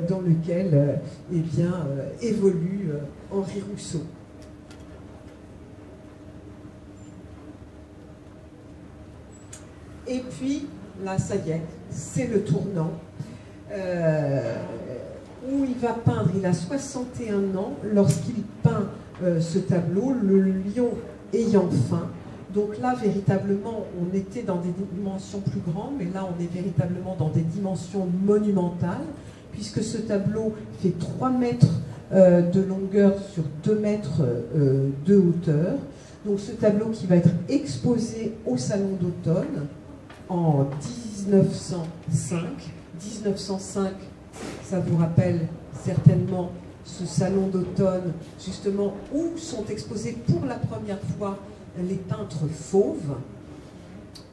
dans lequel eh bien, évolue Henri Rousseau. Et puis, là, ça y est, c'est le tournant, où il va peindre, il a 61 ans, lorsqu'il peint ce tableau, le lion ayant faim. Donc là, véritablement, on était dans des dimensions plus grandes, mais là, on est véritablement dans des dimensions monumentales, puisque ce tableau fait 3 mètres de longueur sur 2 mètres de hauteur. Donc ce tableau qui va être exposé au Salon d'automne, en 1905. 1905, ça vous rappelle certainement ce salon d'automne, justement, où sont exposés pour la première fois les peintres fauves.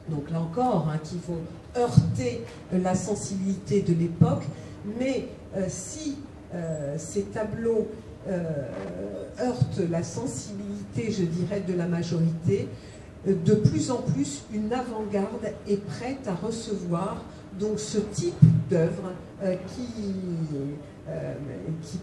Donc là encore, hein, qui vont heurter la sensibilité de l'époque, mais si ces tableaux heurtent la sensibilité, je dirais, de la majorité, de plus en plus, une avant-garde est prête à recevoir donc ce type d'œuvre qui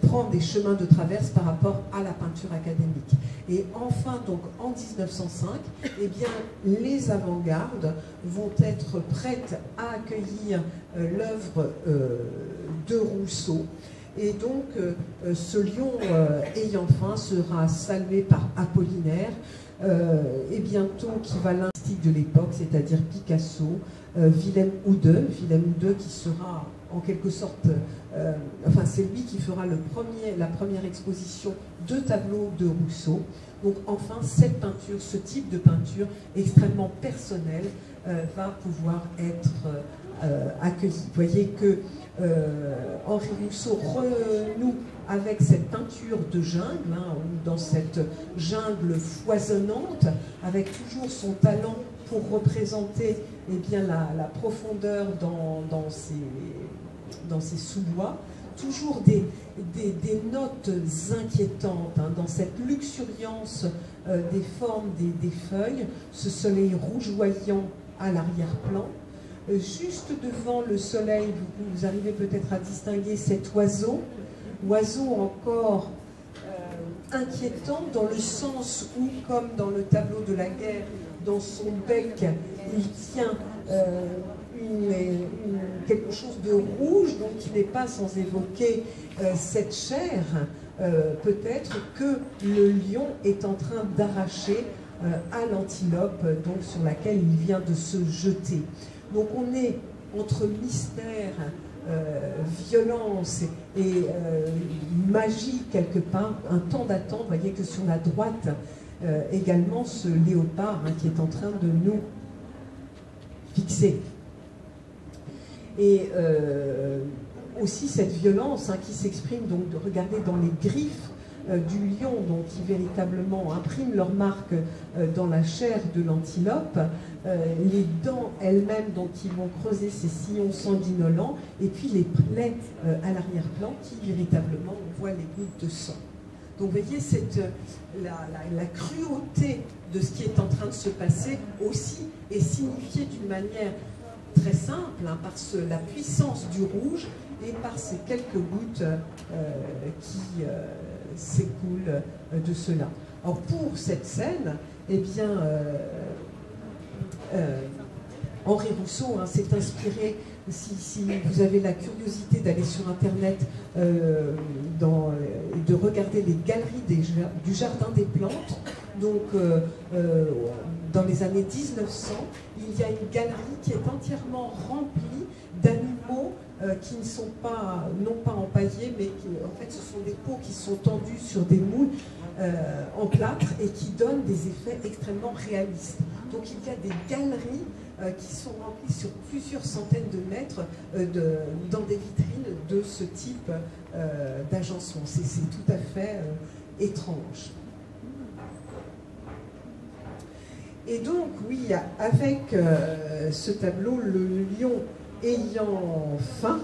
prend des chemins de traverse par rapport à la peinture académique. Et enfin, donc en 1905, eh bien, les avant-gardes vont être prêtes à accueillir l'œuvre de Rousseau. Et donc, ce lion ayant faim sera salué par Apollinaire, et bientôt qui va l'instique de l'époque, c'est-à-dire Picasso, Willem Oude qui sera en quelque sorte, enfin c'est lui qui fera la première exposition de tableaux de Rousseau. Donc enfin, cette peinture, ce type de peinture extrêmement personnelle va pouvoir être accueilli. Vous voyez que Henri Rousseau renoue avec cette peinture de jungle, hein, dans cette jungle foisonnante, avec toujours son talent pour représenter eh bien, la profondeur dans ces sous-bois, toujours des notes inquiétantes, hein, dans cette luxuriance des formes des feuilles, ce soleil rougeoyant à l'arrière-plan. Juste devant le soleil, vous arrivez peut-être à distinguer cet oiseau encore inquiétant, dans le sens où, comme dans le tableau de la guerre, dans son bec, il tient quelque chose de rouge, donc il n'est pas sans évoquer cette chair, peut-être que le lion est en train d'arracher à l'antilope, donc sur laquelle il vient de se jeter. Donc on est entre mystère, violence et magie quelque part, un temps d'attente. Vous voyez que sur la droite également ce léopard, hein, qui est en train de nous fixer. Et aussi cette violence, hein, qui s'exprime, donc regardez dans les griffes du lion, donc qui véritablement impriment leur marque dans la chair de l'antilope, les dents elles-mêmes dont ils vont creuser ces sillons sanguinolents, et puis les plaies à l'arrière-plan qui véritablement, on voit les gouttes de sang. Donc vous voyez, la cruauté de ce qui est en train de se passer aussi est signifiée d'une manière très simple, hein, par la puissance du rouge et par ces quelques gouttes qui s'écoulent de cela. Alors pour cette scène, eh bien, Henri Rousseau, hein, s'est inspiré, si vous avez la curiosité d'aller sur Internet, de regarder les galeries du Jardin des Plantes, donc dans les années 1900, il y a une galerie qui est entièrement remplie d'animaux qui ne sont pas, non pas empaillés, mais qui, en fait, ce sont des peaux qui sont tendues sur des moules en plâtre et qui donnent des effets extrêmement réalistes. Donc il y a des galeries qui sont remplies sur plusieurs centaines de mètres dans des vitrines de ce type d'agencement. C'est tout à fait étrange. Et donc, oui, avec ce tableau, le lion ayant faim,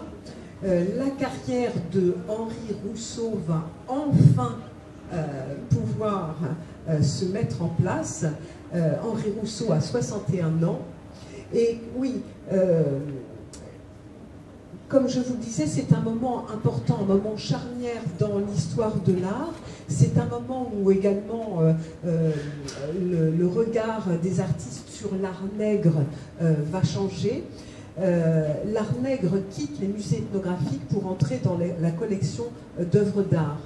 la carrière de Henri Rousseau va enfin pouvoir se mettre en place. Henri Rousseau a 61 ans. Et oui, comme je vous le disais, c'est un moment important, un moment charnière dans l'histoire de l'art. C'est un moment où également le regard des artistes sur l'art nègre va changer. L'art nègre quitte les musées ethnographiques pour entrer dans la collection d'œuvres d'art.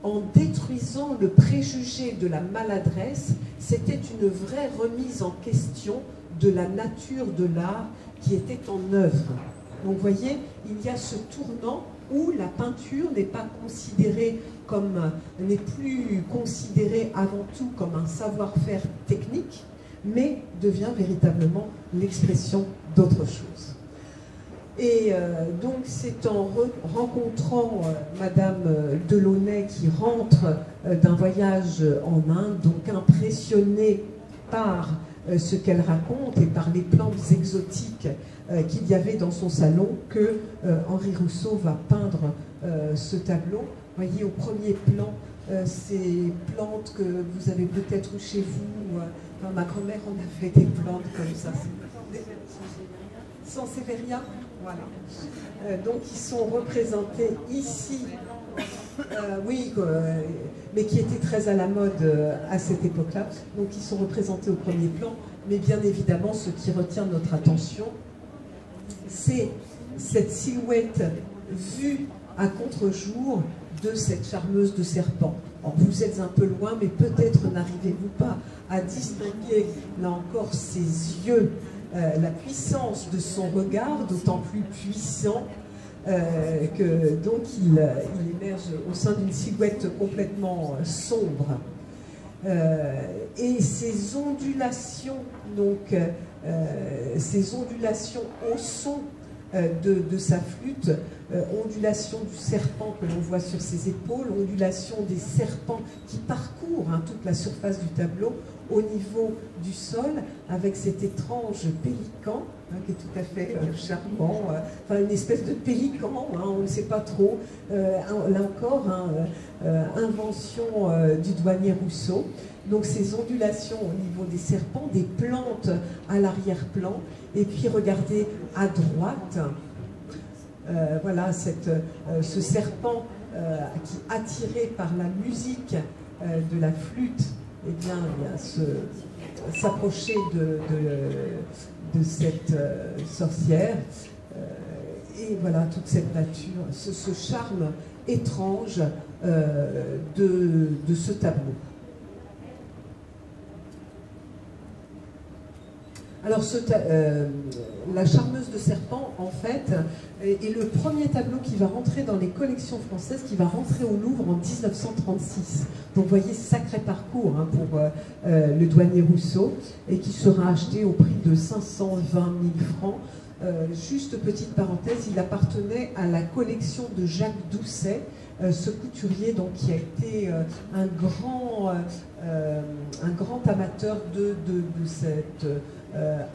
En détruisant le préjugé de la maladresse, c'était une vraie remise en question de la nature de l'art qui était en œuvre. Donc vous voyez, il y a ce tournant où la peinture n'est pas considérée comme, n'est plus considérée avant tout comme un savoir-faire technique, mais devient véritablement l'expression d'autre chose. Et donc c'est en rencontrant Madame Delaunay qui rentre d'un voyage en Inde, donc impressionnée par ce qu'elle raconte et par les plantes exotiques qu'il y avait dans son salon, que Henri Rousseau va peindre ce tableau. Vous voyez au premier plan ces plantes que vous avez peut-être eu chez vous. Enfin, ma grand-mère en a fait des plantes comme ça. Sansevieria, voilà. Donc ils sont représentés ici, oui, mais qui étaient très à la mode à cette époque-là. Donc ils sont représentés au premier plan, mais bien évidemment ce qui retient notre attention, c'est cette silhouette vue à contre-jour de cette charmeuse de serpent. Alors, vous êtes un peu loin, mais peut-être n'arrivez-vous pas à distinguer, là encore, ses yeux, la puissance de son regard, d'autant plus puissant que donc il émerge au sein d'une silhouette complètement sombre. Et ces ondulations, donc ces ondulations au son de sa flûte, ondulation du serpent que l'on voit sur ses épaules, ondulation des serpents qui parcourent toute la surface du tableau au niveau du sol, avec cet étrange pélican qui est tout à fait charmant, enfin une espèce de pélican, on ne sait pas trop, là encore, invention du douanier Rousseau. Donc ces ondulations au niveau des serpents, des plantes à l'arrière-plan, et puis regardez à droite, voilà ce serpent qui, attiré par la musique de la flûte, eh bien s'approcher de cette sorcière, et voilà toute cette nature, ce charme étrange de ce tableau. Alors, la charmeuse de serpent, en fait, est le premier tableau qui va rentrer dans les collections françaises, qui va rentrer au Louvre en 1936. Donc, vous voyez, sacré parcours pour le douanier Rousseau, et qui sera acheté au prix de 520 000 francs. Juste petite parenthèse, il appartenait à la collection de Jacques Doucet, ce couturier donc, qui a été un grand amateur de cet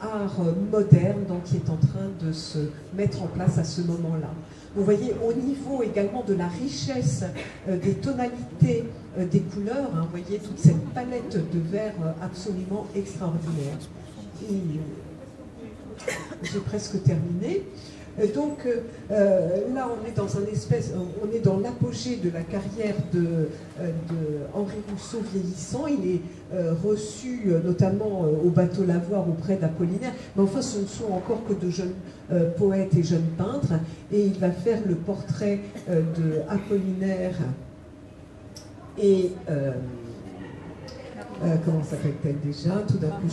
art moderne, donc, qui est en train de se mettre en place à ce moment-là. Vous voyez, au niveau également de la richesse des tonalités des couleurs, vous voyez toute cette palette de verre absolument extraordinaire. J'ai presque terminé. Donc là, on est dans l'apogée de la carrière de Henri Rousseau vieillissant. Il est reçu notamment au bateau Lavoir auprès d'Apollinaire, mais enfin ce ne sont encore que de jeunes poètes et jeunes peintres, et il va faire le portrait de Apollinaire et comment s'appelle-t-elle déjà? Tout d'un coup,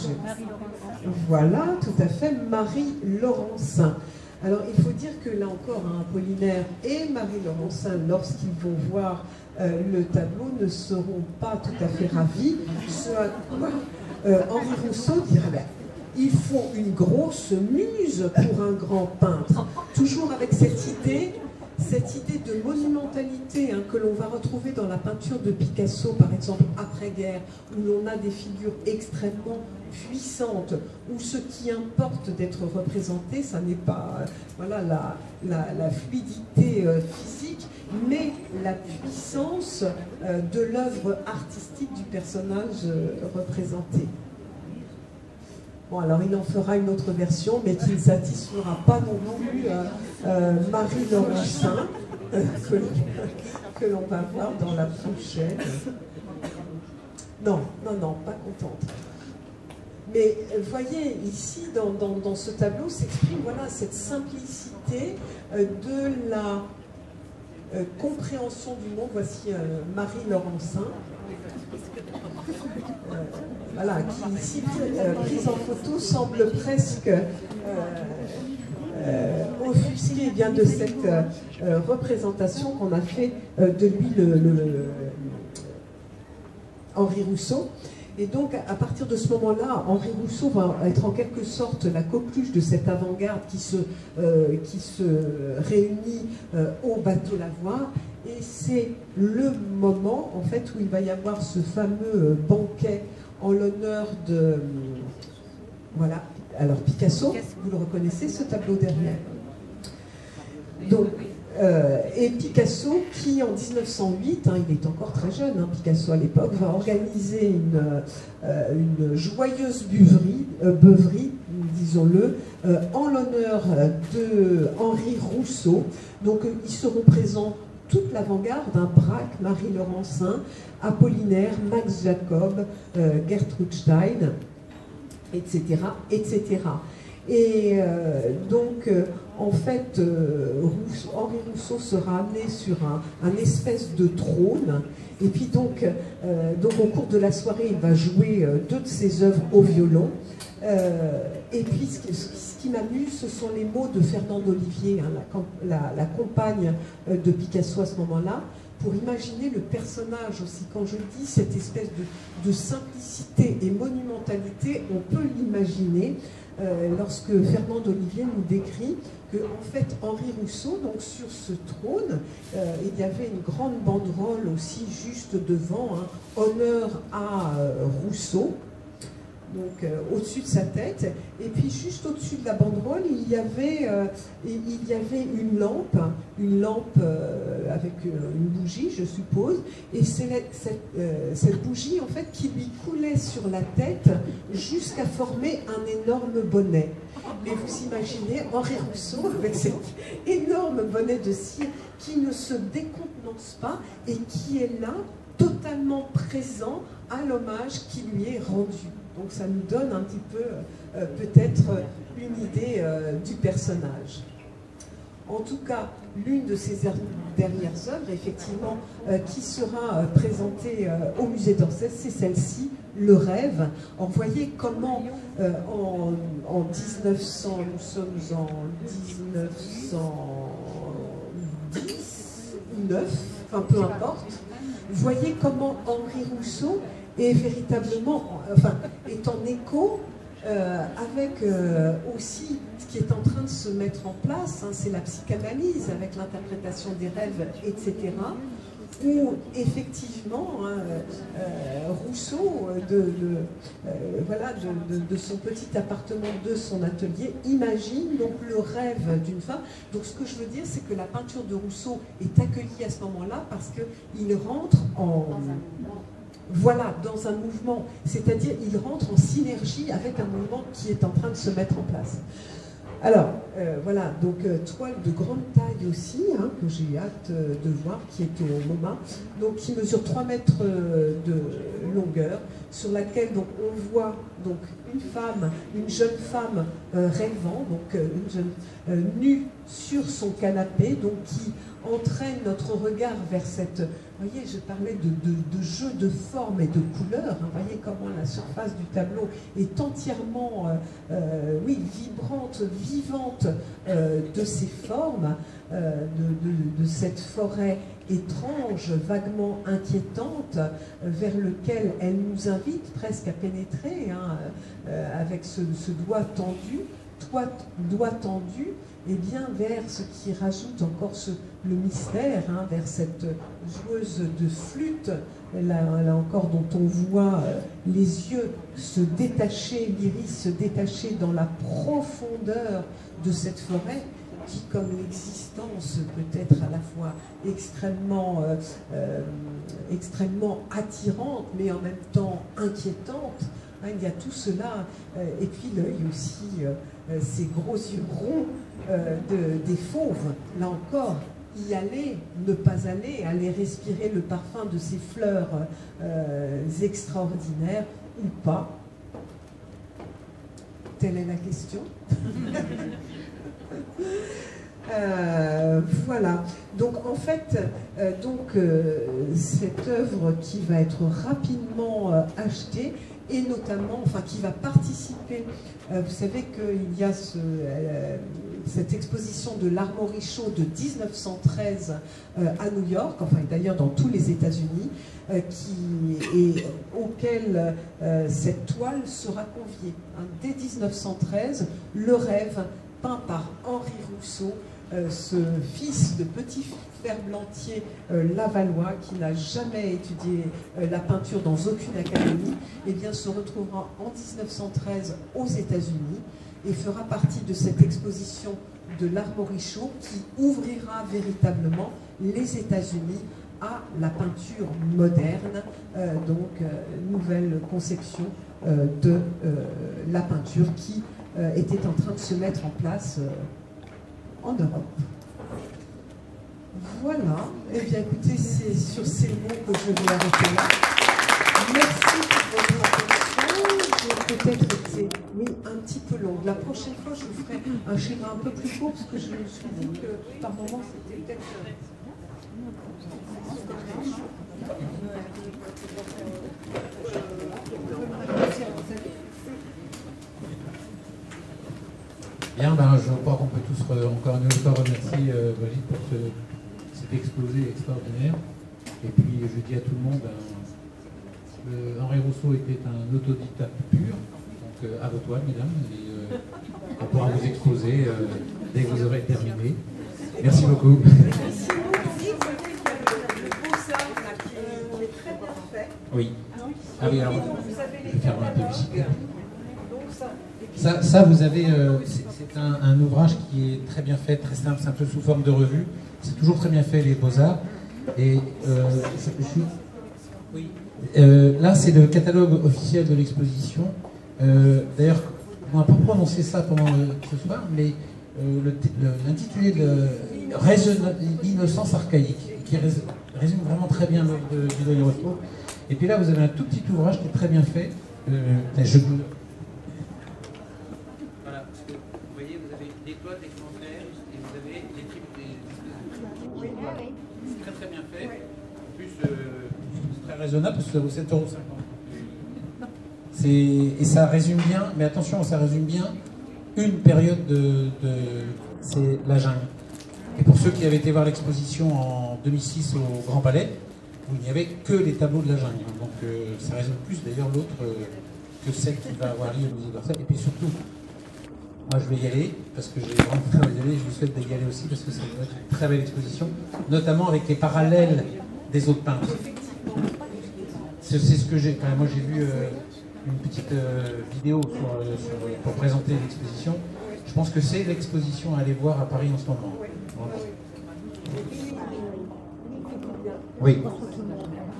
voilà, tout à fait, Marie Laurencin. Alors, il faut dire que là encore, Apollinaire et Marie Laurencin, lorsqu'ils vont voir le tableau, ne seront pas tout à fait ravis. Ce à quoi Henri Rousseau dira, il faut une grosse muse pour un grand peintre. Toujours avec cette idée de monumentalité que l'on va retrouver dans la peinture de Picasso, par exemple, après-guerre, où l'on a des figures extrêmement puissantes, où ce qui importe d'être représenté, ça n'est pas voilà, la fluidité physique, mais la puissance de l'œuvre artistique du personnage représenté. Bon, alors il en fera une autre version, mais qui ne satisfera pas non plus Marie Laurencin, que l'on va voir dans la prochaine. Non, pas contente. Mais voyez, ici, dans ce tableau, s'exprime voilà, cette simplicité de la compréhension du monde. Voici Marie Laurencin. Voilà, qui ici, prise en photo, semble presque offusquée bien de cette représentation qu'on a fait de lui, Henri Rousseau. Et donc, à partir de ce moment-là, Henri Rousseau va être en quelque sorte la coqueluche de cette avant-garde qui se réunit au bateau Lavoir. Et c'est le moment, en fait, où il va y avoir ce fameux banquet en l'honneur de... Voilà, alors Picasso, vous le reconnaissez, ce tableau derrière. Donc, et Picasso, qui en 1908, il est encore très jeune, Picasso à l'époque, va organiser une joyeuse beuverie, disons-le, en l'honneur de Henri Rousseau. Donc ils seront présents toute l'avant-garde, Braque, Marie Laurencin, Apollinaire, Max Jacob, Gertrude Stein, etc., etc. Et donc, en fait, Henri Rousseau sera amené sur un espèce de trône. Et puis donc au cours de la soirée, il va jouer deux de ses œuvres au violon. Et puis ce qui m'amuse, ce sont les mots de Fernande Olivier, hein, la compagne de Picasso à ce moment-là, pour imaginer le personnage aussi. Quand je dis cette espèce de simplicité et monumentalité, on peut l'imaginer lorsque Fernande Olivier nous décrit que, en fait, Henri Rousseau, donc sur ce trône, il y avait une grande banderole aussi juste devant, hein, honneur à Rousseau, donc au-dessus de sa tête, et puis juste au-dessus de la banderole, il y avait une lampe avec une bougie, je suppose, et c'est cette bougie, en fait, qui lui coulait sur la tête jusqu'à former un énorme bonnet. Et vous imaginez Henri Rousseau avec cet énorme bonnet de cire qui ne se décontenance pas et qui est là, totalement présent à l'hommage qui lui est rendu. Donc ça nous donne un petit peu, peut-être, une idée du personnage. En tout cas, l'une de ses dernières œuvres, effectivement, qui sera présentée au musée d'Orsay, c'est celle-ci, Le Rêve. Alors, vous voyez comment, en 1900, nous sommes en 1909, enfin peu importe, vous voyez comment Henri Rousseau est véritablement, est en écho avec aussi ce qui est en train de se mettre en place, hein, c'est la psychanalyse avec l'interprétation des rêves, etc. Où effectivement, hein, Rousseau, de son petit appartement, de son atelier, imagine donc le rêve d'une femme. Donc ce que je veux dire, c'est que la peinture de Rousseau est accueillie à ce moment-là parce qu'il rentre dans un mouvement, c'est-à-dire il rentre en synergie avec un mouvement qui est en train de se mettre en place. Alors, voilà, donc toile de grande taille aussi, hein, que j'ai hâte de voir, qui est au MoMA, donc qui mesure 3 mètres de longueur, sur laquelle donc, on voit donc, une jeune femme rêvant, donc une jeune nue sur son canapé, donc qui entraîne notre regard vers cette... Vous voyez, je parlais de jeu de formes et de couleurs. Hein, vous voyez comment la surface du tableau est entièrement vibrante, vivante de ces formes, de cette forêt étrange, vaguement inquiétante, vers lequel elle nous invite presque à pénétrer, hein, avec ce doigt tendu, et bien vers ce qui rajoute encore le mystère, hein, vers cette joueuse de flûte, là encore dont on voit les yeux se détacher, l'iris se détacher dans la profondeur de cette forêt, qui, comme l'existence peut être à la fois extrêmement attirante, mais en même temps inquiétante. Hein, il y a tout cela, et puis l'œil aussi, ces gros yeux ronds des fauves. Là encore, y aller, ne pas aller, aller respirer le parfum de ces fleurs extraordinaires ou pas. Telle est la question. Voilà, donc en fait, cette œuvre qui va être rapidement achetée, et notamment, enfin qui va participer, vous savez qu'il y a cette exposition de l'Armory Show de 1913 à New York, enfin d'ailleurs dans tous les États-Unis, auquel cette toile sera conviée. Hein, dès 1913, Le Rêve, peint par Henri Rousseau, ce fils de petit ferblantier lavallois qui n'a jamais étudié la peinture dans aucune académie, eh bien, se retrouvera en 1913 aux États-Unis et fera partie de cette exposition de l'Armory Show qui ouvrira véritablement les États-Unis à la peinture moderne, nouvelle conception de la peinture qui était en train de se mettre en place en Europe. Voilà, et bien écoutez, c'est sur ces mots que je vais arrêter là. Merci pour votre attention. peut-être été, oui, un petit peu longue. La prochaine fois, je vous ferai un schéma un peu plus court, parce que je me suis dit que par moment, c'était peut-être... Bien, ben, je crois qu'on peut tous encore une fois remercier Brigitte pour cet exposé extraordinaire. Et puis je dis à tout le monde, Henri Rousseau était un autodidacte pur, donc à vos toiles, mesdames, et on pourra vous exposer dès que vous aurez terminé. Merci beaucoup. Merci beaucoup. Le beau cercle qui est très bien fait. Oui. Ah oui, alors, Vous avez je les vais faire un peu catalogues. publicité. Donc Ça, vous avez, c'est un ouvrage qui est très bien fait, très simple, c'est un peu sous forme de revue. C'est toujours très bien fait, les Beaux-Arts. Et oui. Là, c'est le catalogue officiel de l'exposition. D'ailleurs, on n'a pas prononcé ça pendant ce soir, mais l'intitulé de Innocence archaïque, qui résume vraiment très bien l'œuvre de Guido Rousseau. Et puis là, vous avez un tout petit ouvrage qui est très bien fait. Voilà, parce que vous voyez, vous avez des codes, des commentaires, et vous avez des types des... C'est très très bien fait. En plus, c'est très raisonnable parce que ça vaut 7,50 €. Et ça résume bien, mais attention, ça résume bien une période c'est la jungle. Et pour ceux qui avaient été voir l'exposition en 2006 au Grand Palais, il n'y avait que les tableaux de la jungle. Donc ça résume plus d'ailleurs l'autre que celle qui va avoir lieu au musée d'Orsay. Et puis surtout, moi je vais y aller parce que j'ai vraiment envie d'y aller. Je vous souhaite d'y aller aussi parce que c'est une très belle exposition, notamment avec les parallèles des autres peintres. C'est ce que j'ai. Moi j'ai vu une petite vidéo pour présenter l'exposition. Je pense que c'est l'exposition à aller voir à Paris en ce moment. Voilà. Oui.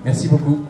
Merci beaucoup.